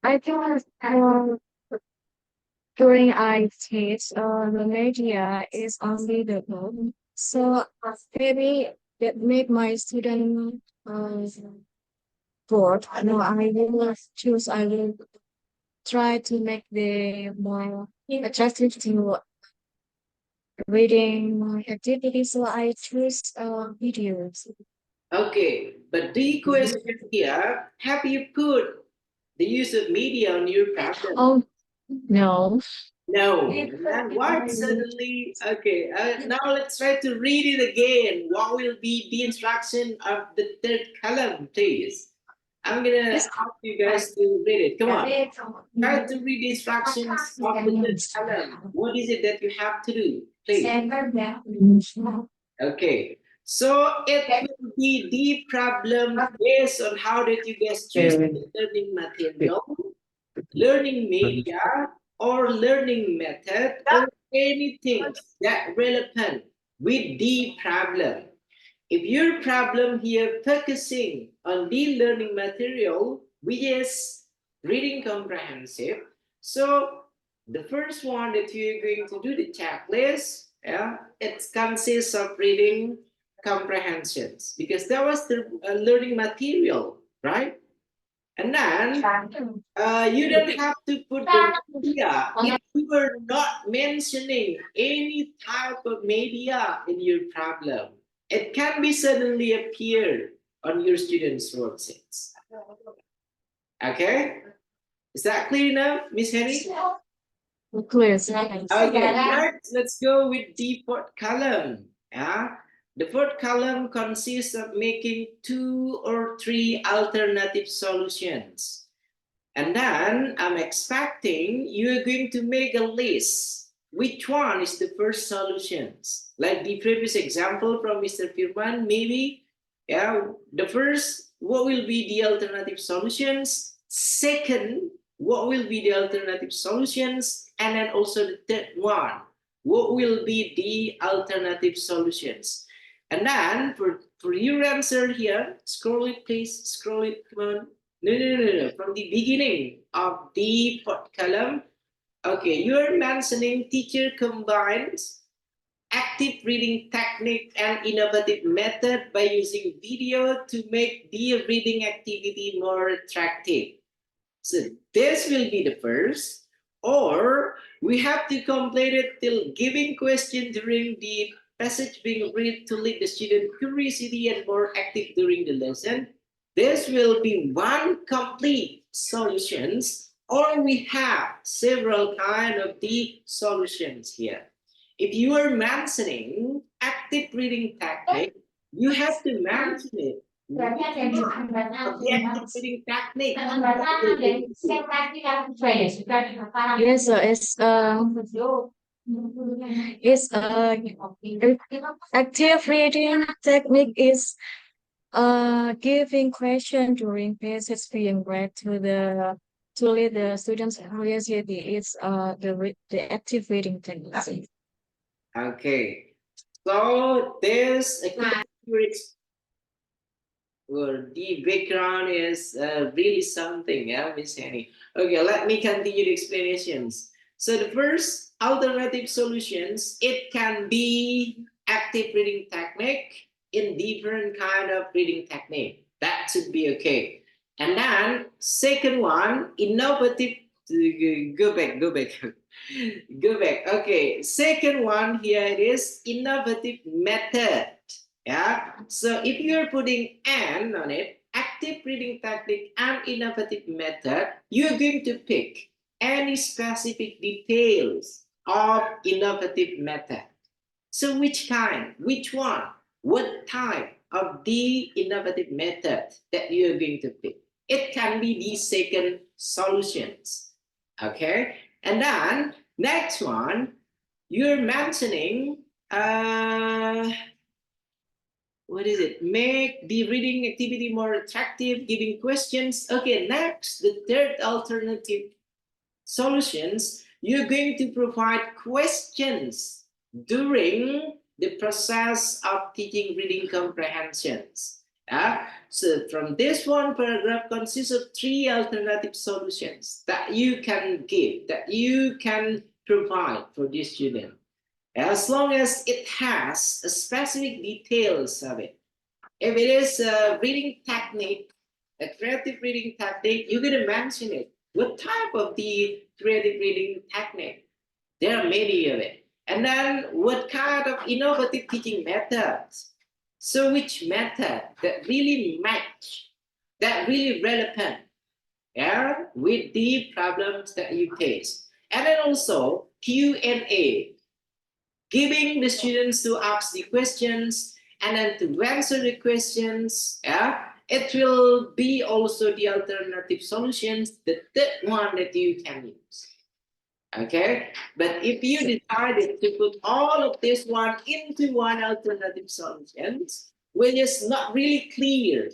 I think during I teach the media is only the book. So maybe that make my student bored. No, I will try to make the more attractive to reading activity. So I choose videos. Okay, but the question here, have you put the use of media on your problem? Oh, no. No. And why suddenly? Okay, now let's try to read it again. What will be the instruction of the third column, please? I'm gonna ask you guys to read it. Come on. Try to read the instructions of the third column. What is it that you have to do, please? Okay. So it will be the problem based on how did you guys choose the learning material, learning media, or learning method, or anything that relevant with the problem. If your problem here focusing on the learning material, which is reading comprehensive, so the first one that you're going to do the checklist, yeah, it consists of reading comprehensions because that was the learning material, right? And then you don't have to put the media if you were not mentioning any type of media in your problem. It can be suddenly appear on your students' worksheets. Okay, is that clear enough, Miss Henny? Clear. Okay, next let's go with the fourth column. Yeah, the fourth column consists of making 2 or 3 alternative solutions. And then I'm expecting you're going to make a list. Which one is the first solutions? Like the previous example from Mr. Firman, maybe, yeah, the first, what will be the alternative solutions? Second, what will be the alternative solutions? And then also the third one, What will be the alternative solutions? And then for your answer here, scroll it, please. Scroll it. Come on. No. From the beginning of the fourth column. Okay, you are mentioning teacher combines active reading technique and innovative method by using video to make the reading activity more attractive. So this will be the first, or we have to complete it till giving question during the passage being read to lead the student curiosity and more active during the lesson. This will be one complete solutions, or we have several kind of the solutions here. If you are mentioning active reading technique, you have to mention it. The active reading technique. Yes, active reading technique is giving question during passage being read to lead the students' curiosity. It's the active reading technique. Okay, so there's a the background is really something, yeah, Miss Annie. Okay, let me continue the explanations. So the first alternative solutions, it can be active reading technique in different kind of reading technique. That should be okay. And then second one, innovative. Go back. Go back. Okay, second one here it is innovative method. Yeah, so if you're putting "and" on it, active reading technique and innovative method, you're going to pick any specific details of innovative method. So which kind, which one, what type of the innovative method that you're going to pick? It can be the second solutions. Okay, and then next one, you're mentioning what is it? Make the reading activity more attractive, giving questions. Okay, next, the third alternative solutions, you're going to provide questions during the process of teaching reading comprehensions. So from this one paragraph consists of three alternative solutions that you can give, that you can provide for the student. As long as it has a specific details of it. If it is a reading technique, a creative reading technique, you're going to mention it. What type of the creative reading technique? There are many of it. And then what kind of innovative teaching methods? So which method that really match, that really relevant, yeah, with the problems that you face. And then also Q&A, giving the students to ask the questions and then to answer the questions. Yeah, it will be also the alternative solutions, the third one that you can use. Okay, but if you decided to put all of this one into one alternative solutions, which is not really clear,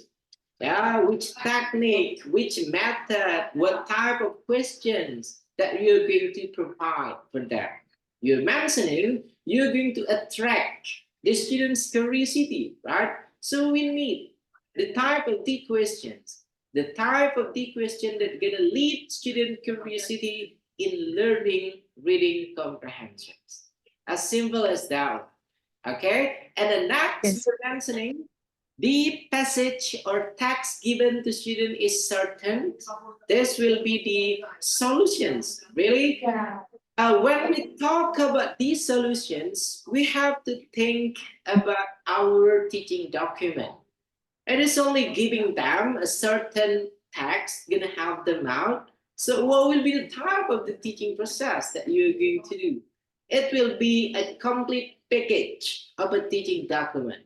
yeah, which technique, which method, what type of questions that you're going to provide for them. You're mentioning you're going to attract the students' curiosity, right? So we need the type of the questions, the type of the question that's going to lead student curiosity in learning reading comprehensions. As simple as that. Okay, and the next we're mentioning the passage or text given to student is certain. This will be the solutions. Really? When we talk about these solutions, we have to think about our teaching document. It is only giving them a certain text, gonna help them out. So what will be the type of the teaching process that you're going to do? It will be a complete package of a teaching document.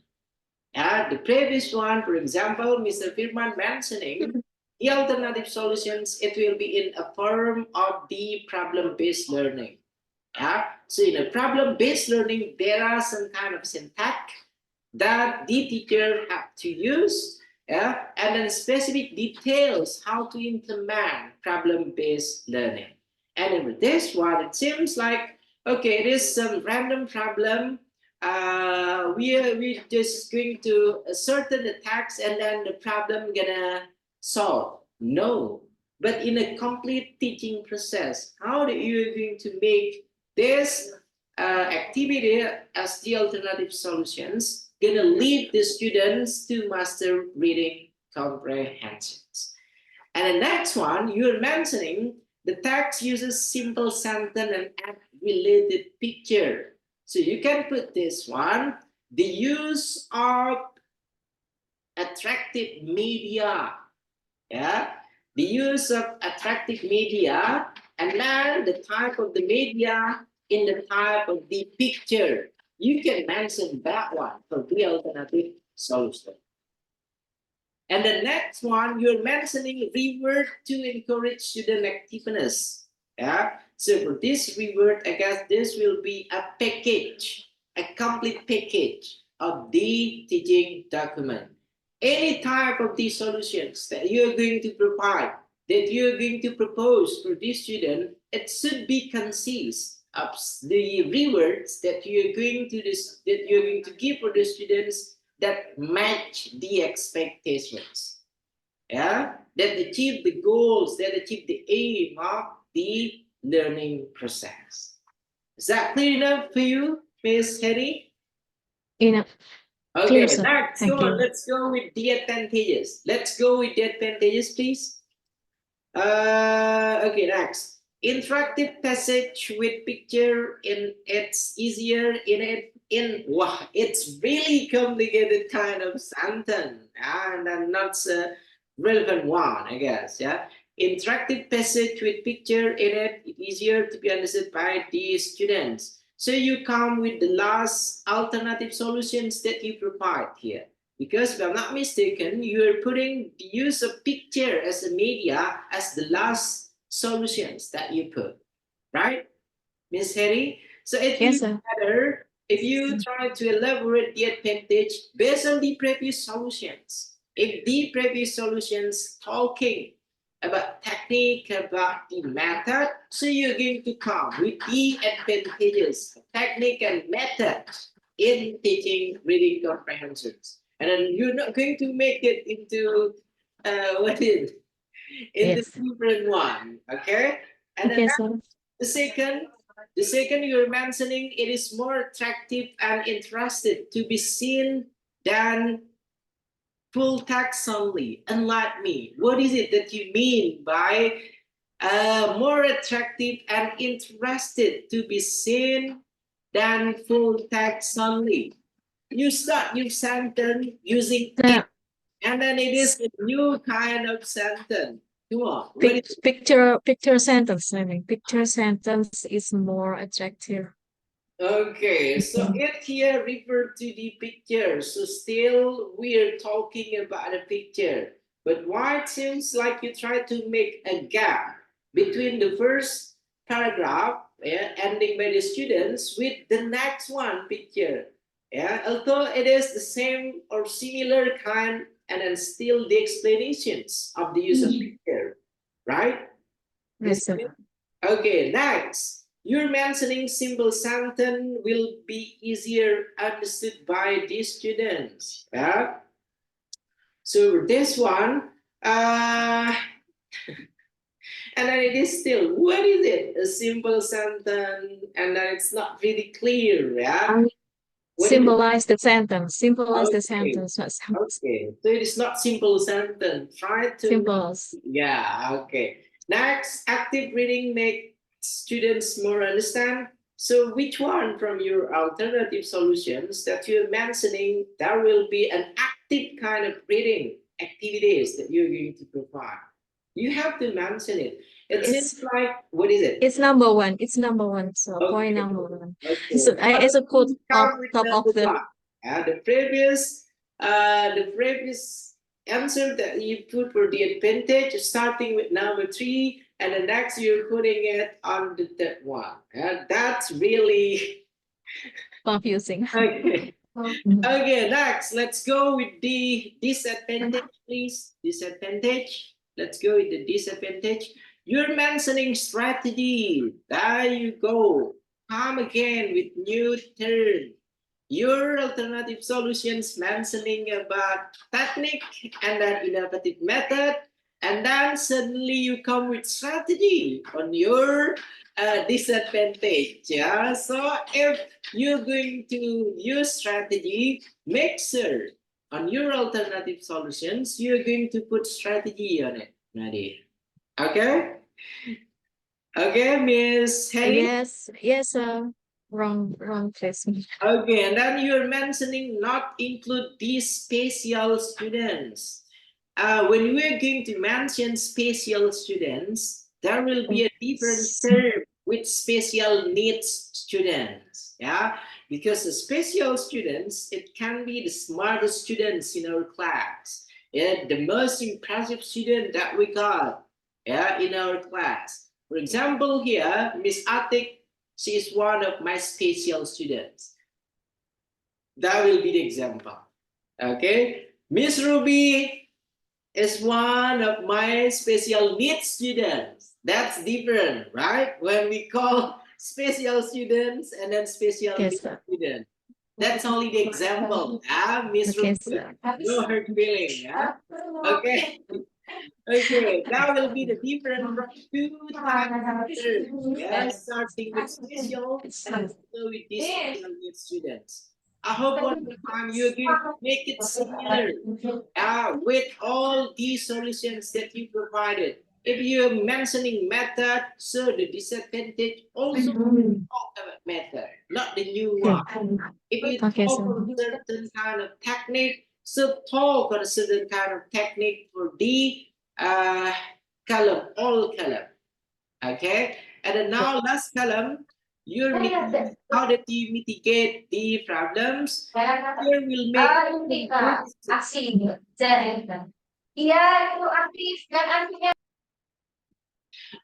The previous one, for example, Mr. Firman mentioning the alternative solutions, it will be in a form of the problem-based learning. So in a problem-based learning, there are some kind of syntax that the teacher have to use, and then specific details how to implement problem-based learning. And in this one, it seems like Okay, it is some random problem. We just going to certain the tax and then the problem gonna solve. No, but in a complete teaching process, how do you going to make this activity as the alternative solutions gonna lead the students to master reading comprehensions? And the next one, you're mentioning the text uses simple sentence and add related picture. So you can put this one, the use of attractive media. Yeah, the use of attractive media, and then the type of the media in the type of the picture. You can mention that one for the alternative solution. And the next one, you're mentioning reward to encourage student activeness. Yeah. So for this reward, I guess this will be a package, a complete package of the teaching document. Any type of these solutions that you're going to provide, that you're going to propose for this student, it should be concise of the rewards that you're going to give for the students that match the expectations, yeah, that achieve the goals, that achieve the aim of the learning process. Is that clear enough for you, Miss Hetty? Enough. Okay, Clear, sir. next, Thank you. let's go with the advantages. Let's go with the advantages, please. Okay, next. Interactive passage with picture in it's easier wow, it's really complicated kind of sentence and not a relevant one, I guess. Yeah, interactive passage with picture in it, it's easier to be understood by the students. So you come with the last alternative solutions that you provide here. Because if I'm not mistaken, you're putting the use of picture as a media as the last solutions that you put, right, Miss Harry? So it will be better if you try to elaborate the advantage based on the previous solutions. If the previous solutions talking about technique, about the method, so you're going to come with the advantages, technique and method in teaching reading comprehensions. And then you're not going to make it into into different one, okay? And then the second you're mentioning, it is more attractive and interested to be seen than full text only. Unlike me, what is it that you mean by more attractive and interested to be seen than full text only? You start your sentence using it, and then it is a new kind of sentence. Come on. Picture sentence. I mean, picture sentence is more attractive. Okay, so it here refer to the picture. So still we're talking about a picture. But why it seems like you try to make a gap between the first paragraph, ending by the students, with the next one picture. Yeah, although it is the same or similar kind, and then still the explanations of the use of picture, right? Yes, sir. Okay, next. You're mentioning simple sentence will be easier understood by the students. Yeah. So this one, and then it is still, what is it? A simple sentence, and then it's not really clear. Yeah. Symbolize the sentence. Symbolize the Okay. sentence. Okay. So it is not simple sentence. Try to. Symbols. Yeah. Okay. Next, active reading make students more understand. So which one from your alternative solutions that you're mentioning, there will be an active kind of reading activities that you're going to provide? You have to mention it. It seems like, what is it? It's number one. It's number one. So point number one. Okay. So I also put top of the. The previous answer that you put for the advantage, starting with number 3, and the next you're putting it on the third one. That's really confusing. Okay. Okay, next, let's go with the disadvantage, please. Disadvantage. Let's go with the disadvantage. You're mentioning strategy. There you go. come again with new term. Your alternative solutions mentioning about technique and then innovative method, and then suddenly you come with strategy on your disadvantage. Yeah. So if you're going to use strategy, make sure on your alternative solutions you're going to put strategy on it, Nadia. Okay. Okay, Miss Henny. Yes, wrong placement. Okay, and then you're mentioning not include these special students. When we're going to mention special students, there will be a different term with special needs students. Yeah, because the special students, it can be the smartest students in our class. Yeah, the most impressive student that we got. Yeah, in our class. For example, here, Miss Atik, she is one of my special students. That will be the example. Okay. Miss Ruby is one of my special needs students. That's different, right? When we call special students and then special needs students. That's only the example. Miss Ruby, no hurt feeling. Yeah? Okay. Okay, that will be the difference from two types of terms. Yeah, starting with special and also with these special needs students. I hope one more time you're going to make it similar with all these solutions that you provided. If you're mentioning method, so the disadvantage also talk about method, not the new one. If you talk on certain kind of technique, so talk on a certain kind of technique for the column, all column. Okay, and then now last column, how did you mitigate the problems? Here we'll make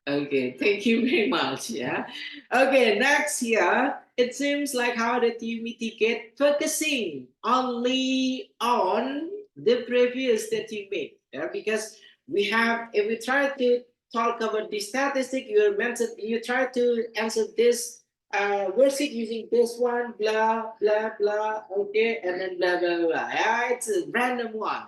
okay, thank you very much. Yeah. Okay, next here, it seems like how did you mitigate focusing only on the previous that you made? Yeah, because we have, if we try to talk about the statistic, you try to answer this worksheet using this one, blah, blah, blah, okay, and then blah, blah, blah. Yeah, it's a random one.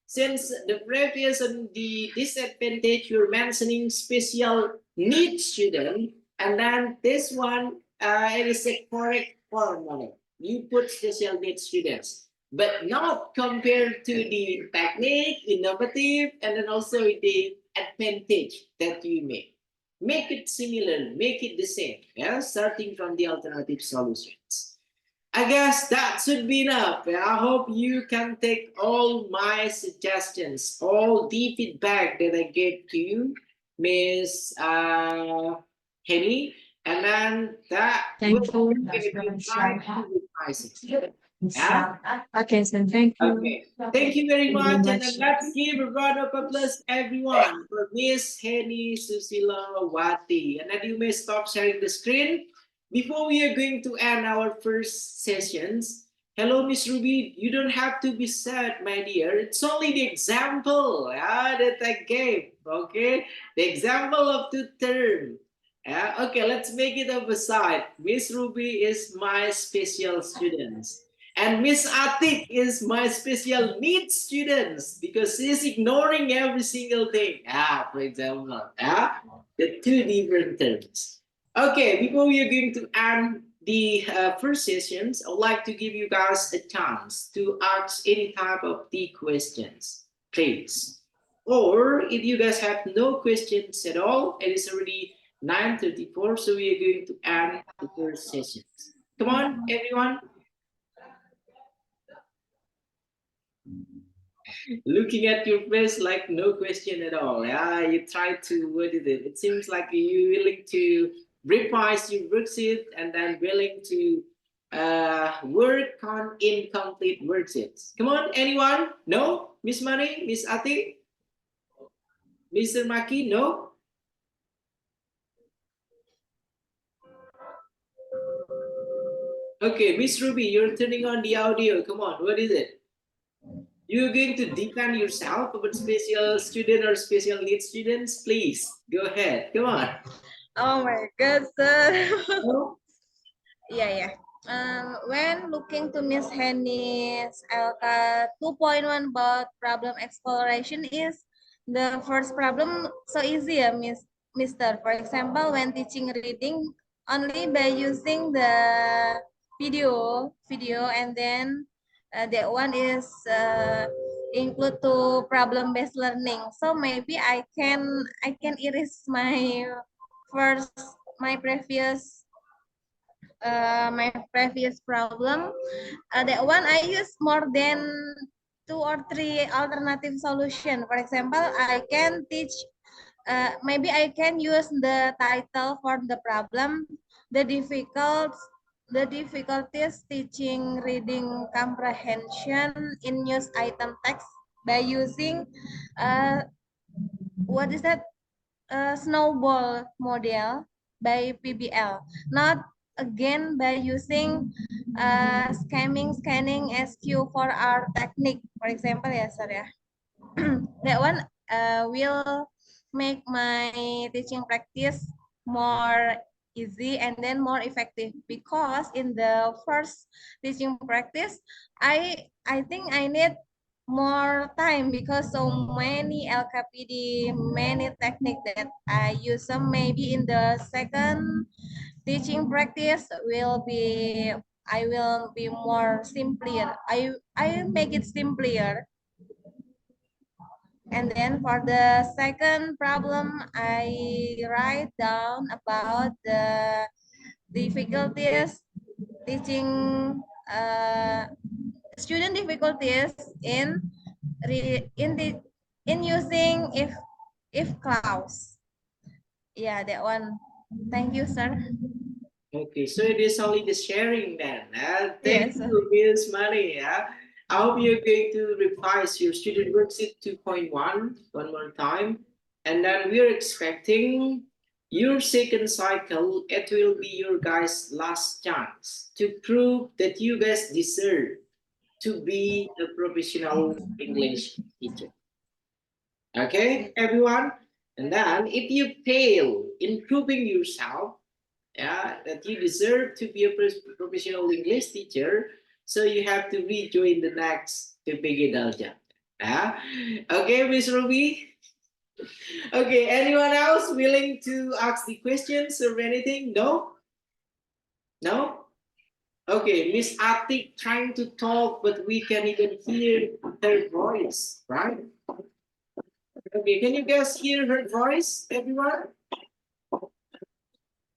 Since the previous and the disadvantage you're mentioning special needs student, and then this one it is a correct form on it. You put special needs students, but not compared to the technique, innovative, and then also the advantage that you make. Make it similar, make it the same. Yeah, starting from the alternative solutions. I guess that should be enough. I hope you can take all my suggestions, all the feedback that I gave to you, Miss Henny, and then that Thank will you. try to revise it. Yeah? Okay, so thank you. Okay. Thank you very much. And then let's give a round of applause everyone for Miss Henny Susila Wati. And then you may stop sharing the screen. Before we are going to end our first sessions, hello, Miss Ruby. You don't have to be sad, my dear. It's only the example that I gave. Okay, the example of the term. Okay, let's make it up aside. Miss Ruby is my special student. And Miss Atik is my special needs students because she's ignoring every single thing. For example, the two different terms. Okay, before we are going to end the first sessions, I would like to give you guys a chance to ask any type of the questions, please. Or if you guys have no questions at all, it is already 9:34, so we are going to end the first sessions. Come on, everyone. Looking at your face like no question at all. You try to, what is it? It seems like you're willing to revise your worksheet and then willing to work on incomplete worksheets. Come on, anyone? No? Miss Money? Miss Ati? Mr. Maki? No? Okay, Miss Ruby, you're turning on the audio. Come on, what is it? You're going to defend yourself about special student or special needs students? Please, go ahead. Come on. Oh my God, sir. No? Yeah. When looking to Miss Henny's LK 2.1 about problem exploration is the first problem so easy ya, Mister. For example, when teaching reading only by using the video, and then that one is include to problem-based learning. So maybe I can erase first my previous problem. That one I use more than 2 or 3 alternative solution. For example, I can teach. Maybe I can use the title for the problem, the difficulties teaching reading comprehension in news item text by using what is that snowball model by PBL, not again by using scanning SQ for our technique. For example, ya, sir, ya. That one will make my teaching practice more easy and then more effective, because in the first teaching practice, I think I need more time because so many LKPD, many technique that I use. So maybe in the second teaching practice I will be more simpler. I make it simpler. And then for the second problem, I write down about the difficulties teaching student difficulties in using if clause. Yeah, that one. Thank you, sir. Okay, so it is only the sharing then. Thank Yes. you, Miss Money. I hope you're going to revise your student worksheet 2.1 one more time. And then we're expecting your second cycle. It will be your guys' last chance to prove that you guys deserve to be a professional English teacher. Okay, everyone? And then if you fail in proving yourself, that you deserve to be a professional English teacher, so you have to rejoin the next PPG Daljab. Okay, Miss Ruby. Okay, anyone else willing to ask the questions or anything? No? No? Okay, Miss Atik trying to talk, but we can even hear her voice, right? Okay, can you guys hear her voice, everyone?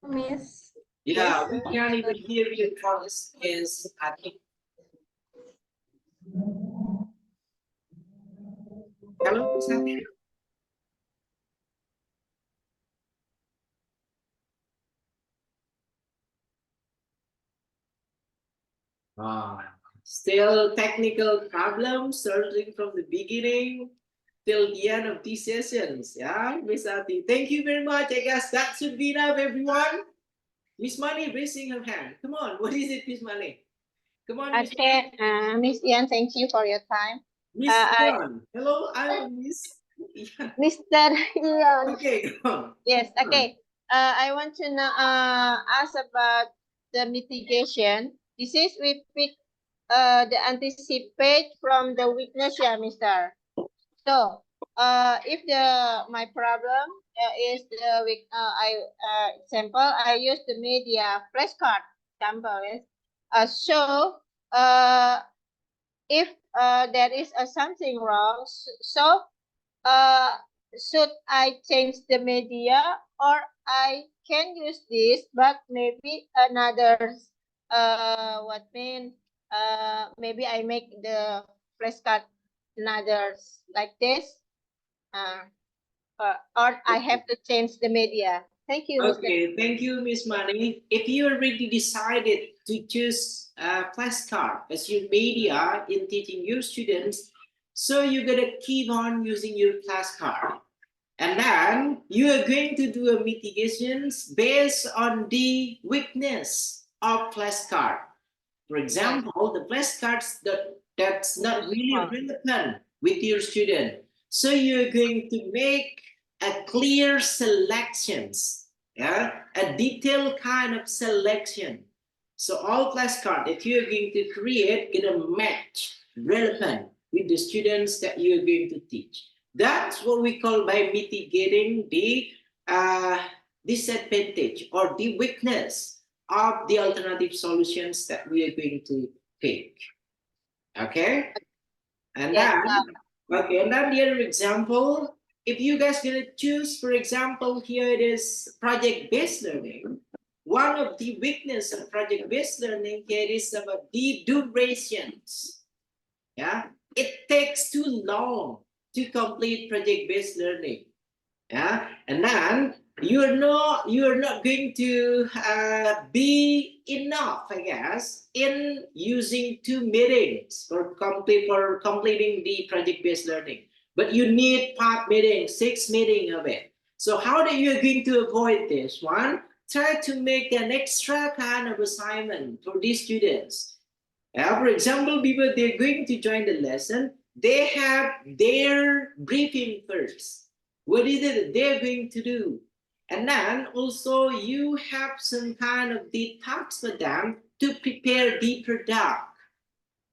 Miss. Yeah, Yes. we can't even hear your voice, is Atik. Hello, Miss Atik. Still technical problems starting from the beginning till the end of these sessions. Yeah, Miss Ati. Thank you very much. I guess that should be enough, everyone. Miss Money raising her hand. Come on, what is it, Miss Money? Come on, Miss Okay, Miss Ian, thank you for your time. Miss Ian. Hello, I'm Miss Ian. Mr. Ian. Okay, come on. Yes, okay. I want to know, ask about the mitigation. This is we pick the anticipate from the weakness, yeah, Mister. So, if my problem is the weak, example, I use the media flashcard example. Yes. So, if there is something wrong, so uh, should I change the media, or I can use this, but maybe another, maybe I make the flashcard another like this, or I have to change the media. Thank you, Mr. Okay, thank you, Miss Money. If you already decided to choose flashcard as your media in teaching your students, so you're gonna keep on using your flashcard. And then you are going to do a mitigations based on the weakness of flashcard. For example, the flashcards that's not really relevant with your student. So you're going to make a clear selections, a detailed kind of selection So all flashcards that you are going to create gonna match relevant with the students that you are going to teach. That's what we call by mitigating the disadvantage or the weakness of the alternative solutions that we are going to pick. Okay, and Yes, then and then the other example, if you guys gonna choose, for example, here it is project-based learning. One of the weakness of project-based learning here is about the durations. Yeah, it takes too long to complete project-based learning. Yeah, and then you're not going to be enough, I guess, in using 2 meetings for completing the project-based learning. But you need 5 meetings, 6 meetings of it. So how are you going to avoid this one? Try to make an extra kind of assignment for these students. For example, people they're going to join the lesson, they have their briefing first. What is it they're going to do? And then also you have some kind of the tasks for them to prepare the product.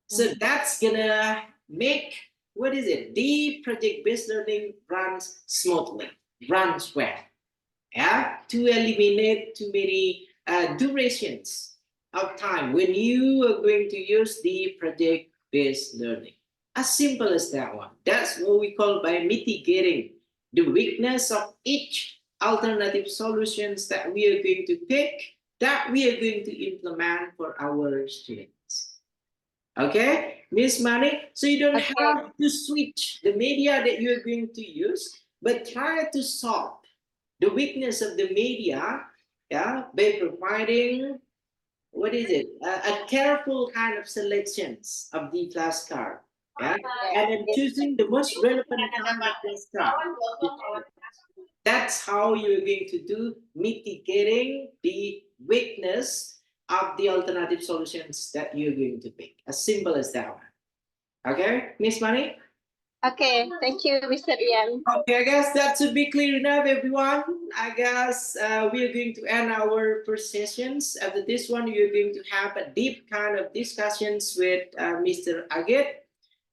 So that's gonna make, the project-based learning runs smoothly, runs well. Yeah, to eliminate too many durations of time when you are going to use the project-based learning. As simple as that one. That's what we call by mitigating the weakness of each alternative solutions that we are going to pick, that we are going to implement for our students. Okay, Miss Mani, so you don't have to switch the media that you're going to use, but try to solve the weakness of the media, by providing a careful kind of selections of the flashcard, and then choosing the most relevant kind of flashcard. That's how you're going to do mitigating the weakness of the alternative solutions that you're going to pick. As simple as that one. Okay, Miss Mani? Okay, thank you, Mr. Ian. Okay, I guess that should be clear enough, everyone. I guess we are going to end our first sessions. After this one, you're going to have a deep kind of discussions with Mr. Agit.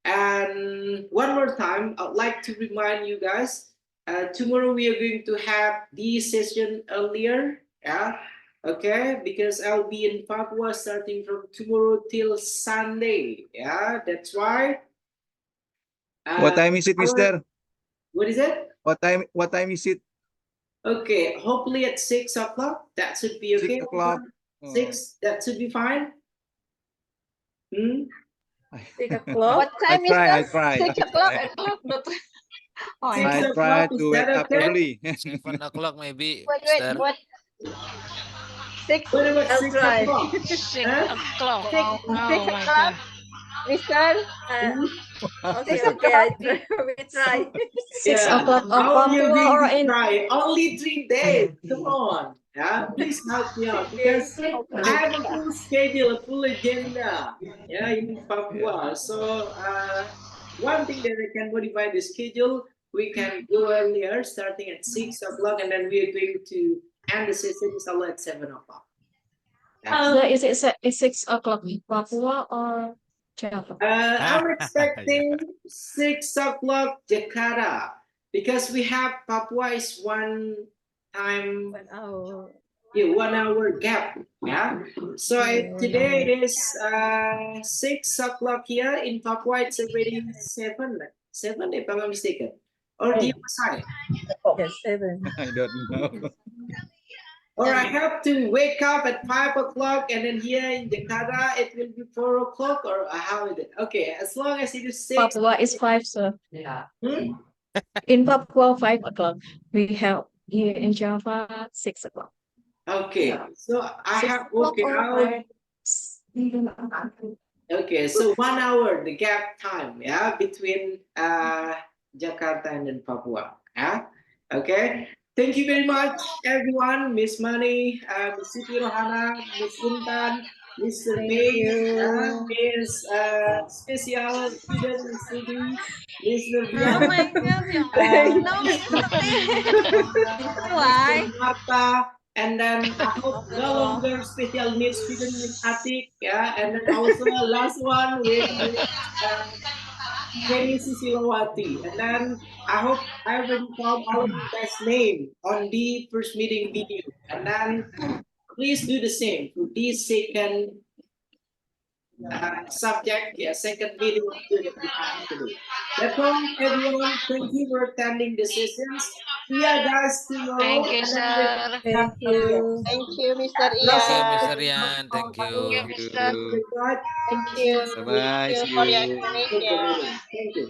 And one more time, I'd like to remind you guys, tomorrow we are going to have this session earlier. Yeah, okay, because I'll be in Papua starting from tomorrow till Sunday. Yeah, that's why. What time is it, mister? What is it? What time is it? Okay, hopefully at 6 o'clock. That should be okay. 6 o'clock. 6, that should be fine. 6 o'clock. What time is I that? try. 6 o'clock. I try to wake up early. 7 o'clock maybe, Wait, Mister. what? 6. What about I'll 6 try. o'clock? 6 Huh? o'clock. 6 Oh my o'clock, God. Mister. Okay, 6 okay, I o'clock. try. We try. 6 o'clock of How are you Papua or going to in try? Only 3 days. Come on. Yeah, please help me out because I have a full schedule, a full agenda. Yeah, in Papua. So one thing that I can modify the schedule, we can go earlier, starting at 6 o'clock, and then we are going to end the session at 7 o'clock. so is it 6 o'clock in Papua or Java? I'm expecting 6 o'clock Jakarta because we have Papua is one time, 1 hour. 1 hour gap. Yeah. So today it is 6 o'clock here in Papua. It's already 7, if I'm not mistaken. Or the other side. Yes, 7. I don't know. Or I have to wake up at 5 o'clock and then here in Jakarta it will be 4 o'clock or how is it? Okay, as long as it is 6. Papua is 5, sir. Hmm? In Papua, 5 o'clock. We have here in Java, 6 o'clock. Okay, so I 6 have, o'clock okay, or okay, so 1 hour, the gap time, between Jakarta and then Papua, okay. Thank you very much, everyone. Miss Mani, Miss Siti Rohana, Miss Intan, Mr. Thank Bay, you. Miss Special Student, Miss Siti, Mr. Oh Bian, my God, Thank no, Mr. Why? Marta, And then I hope no longer special needs student with Atik, yeah. And then also last one with Kenny Susilawati. And then I hope I already found all of you guys' name on the first meeting video. And then please do the same for this second subject, yeah, second meeting video that we have today. That's all, everyone. Thank you for attending the sessions. See ya, guys, tomorrow. Thank you, And then we'll sir. have Thank a you. Thank you, Mr. Thank you, Ian. Mr. Yan. Thank Thank you, you. mister. Thank you. Bye bye. Thank See you for your you. explanation. Thank you.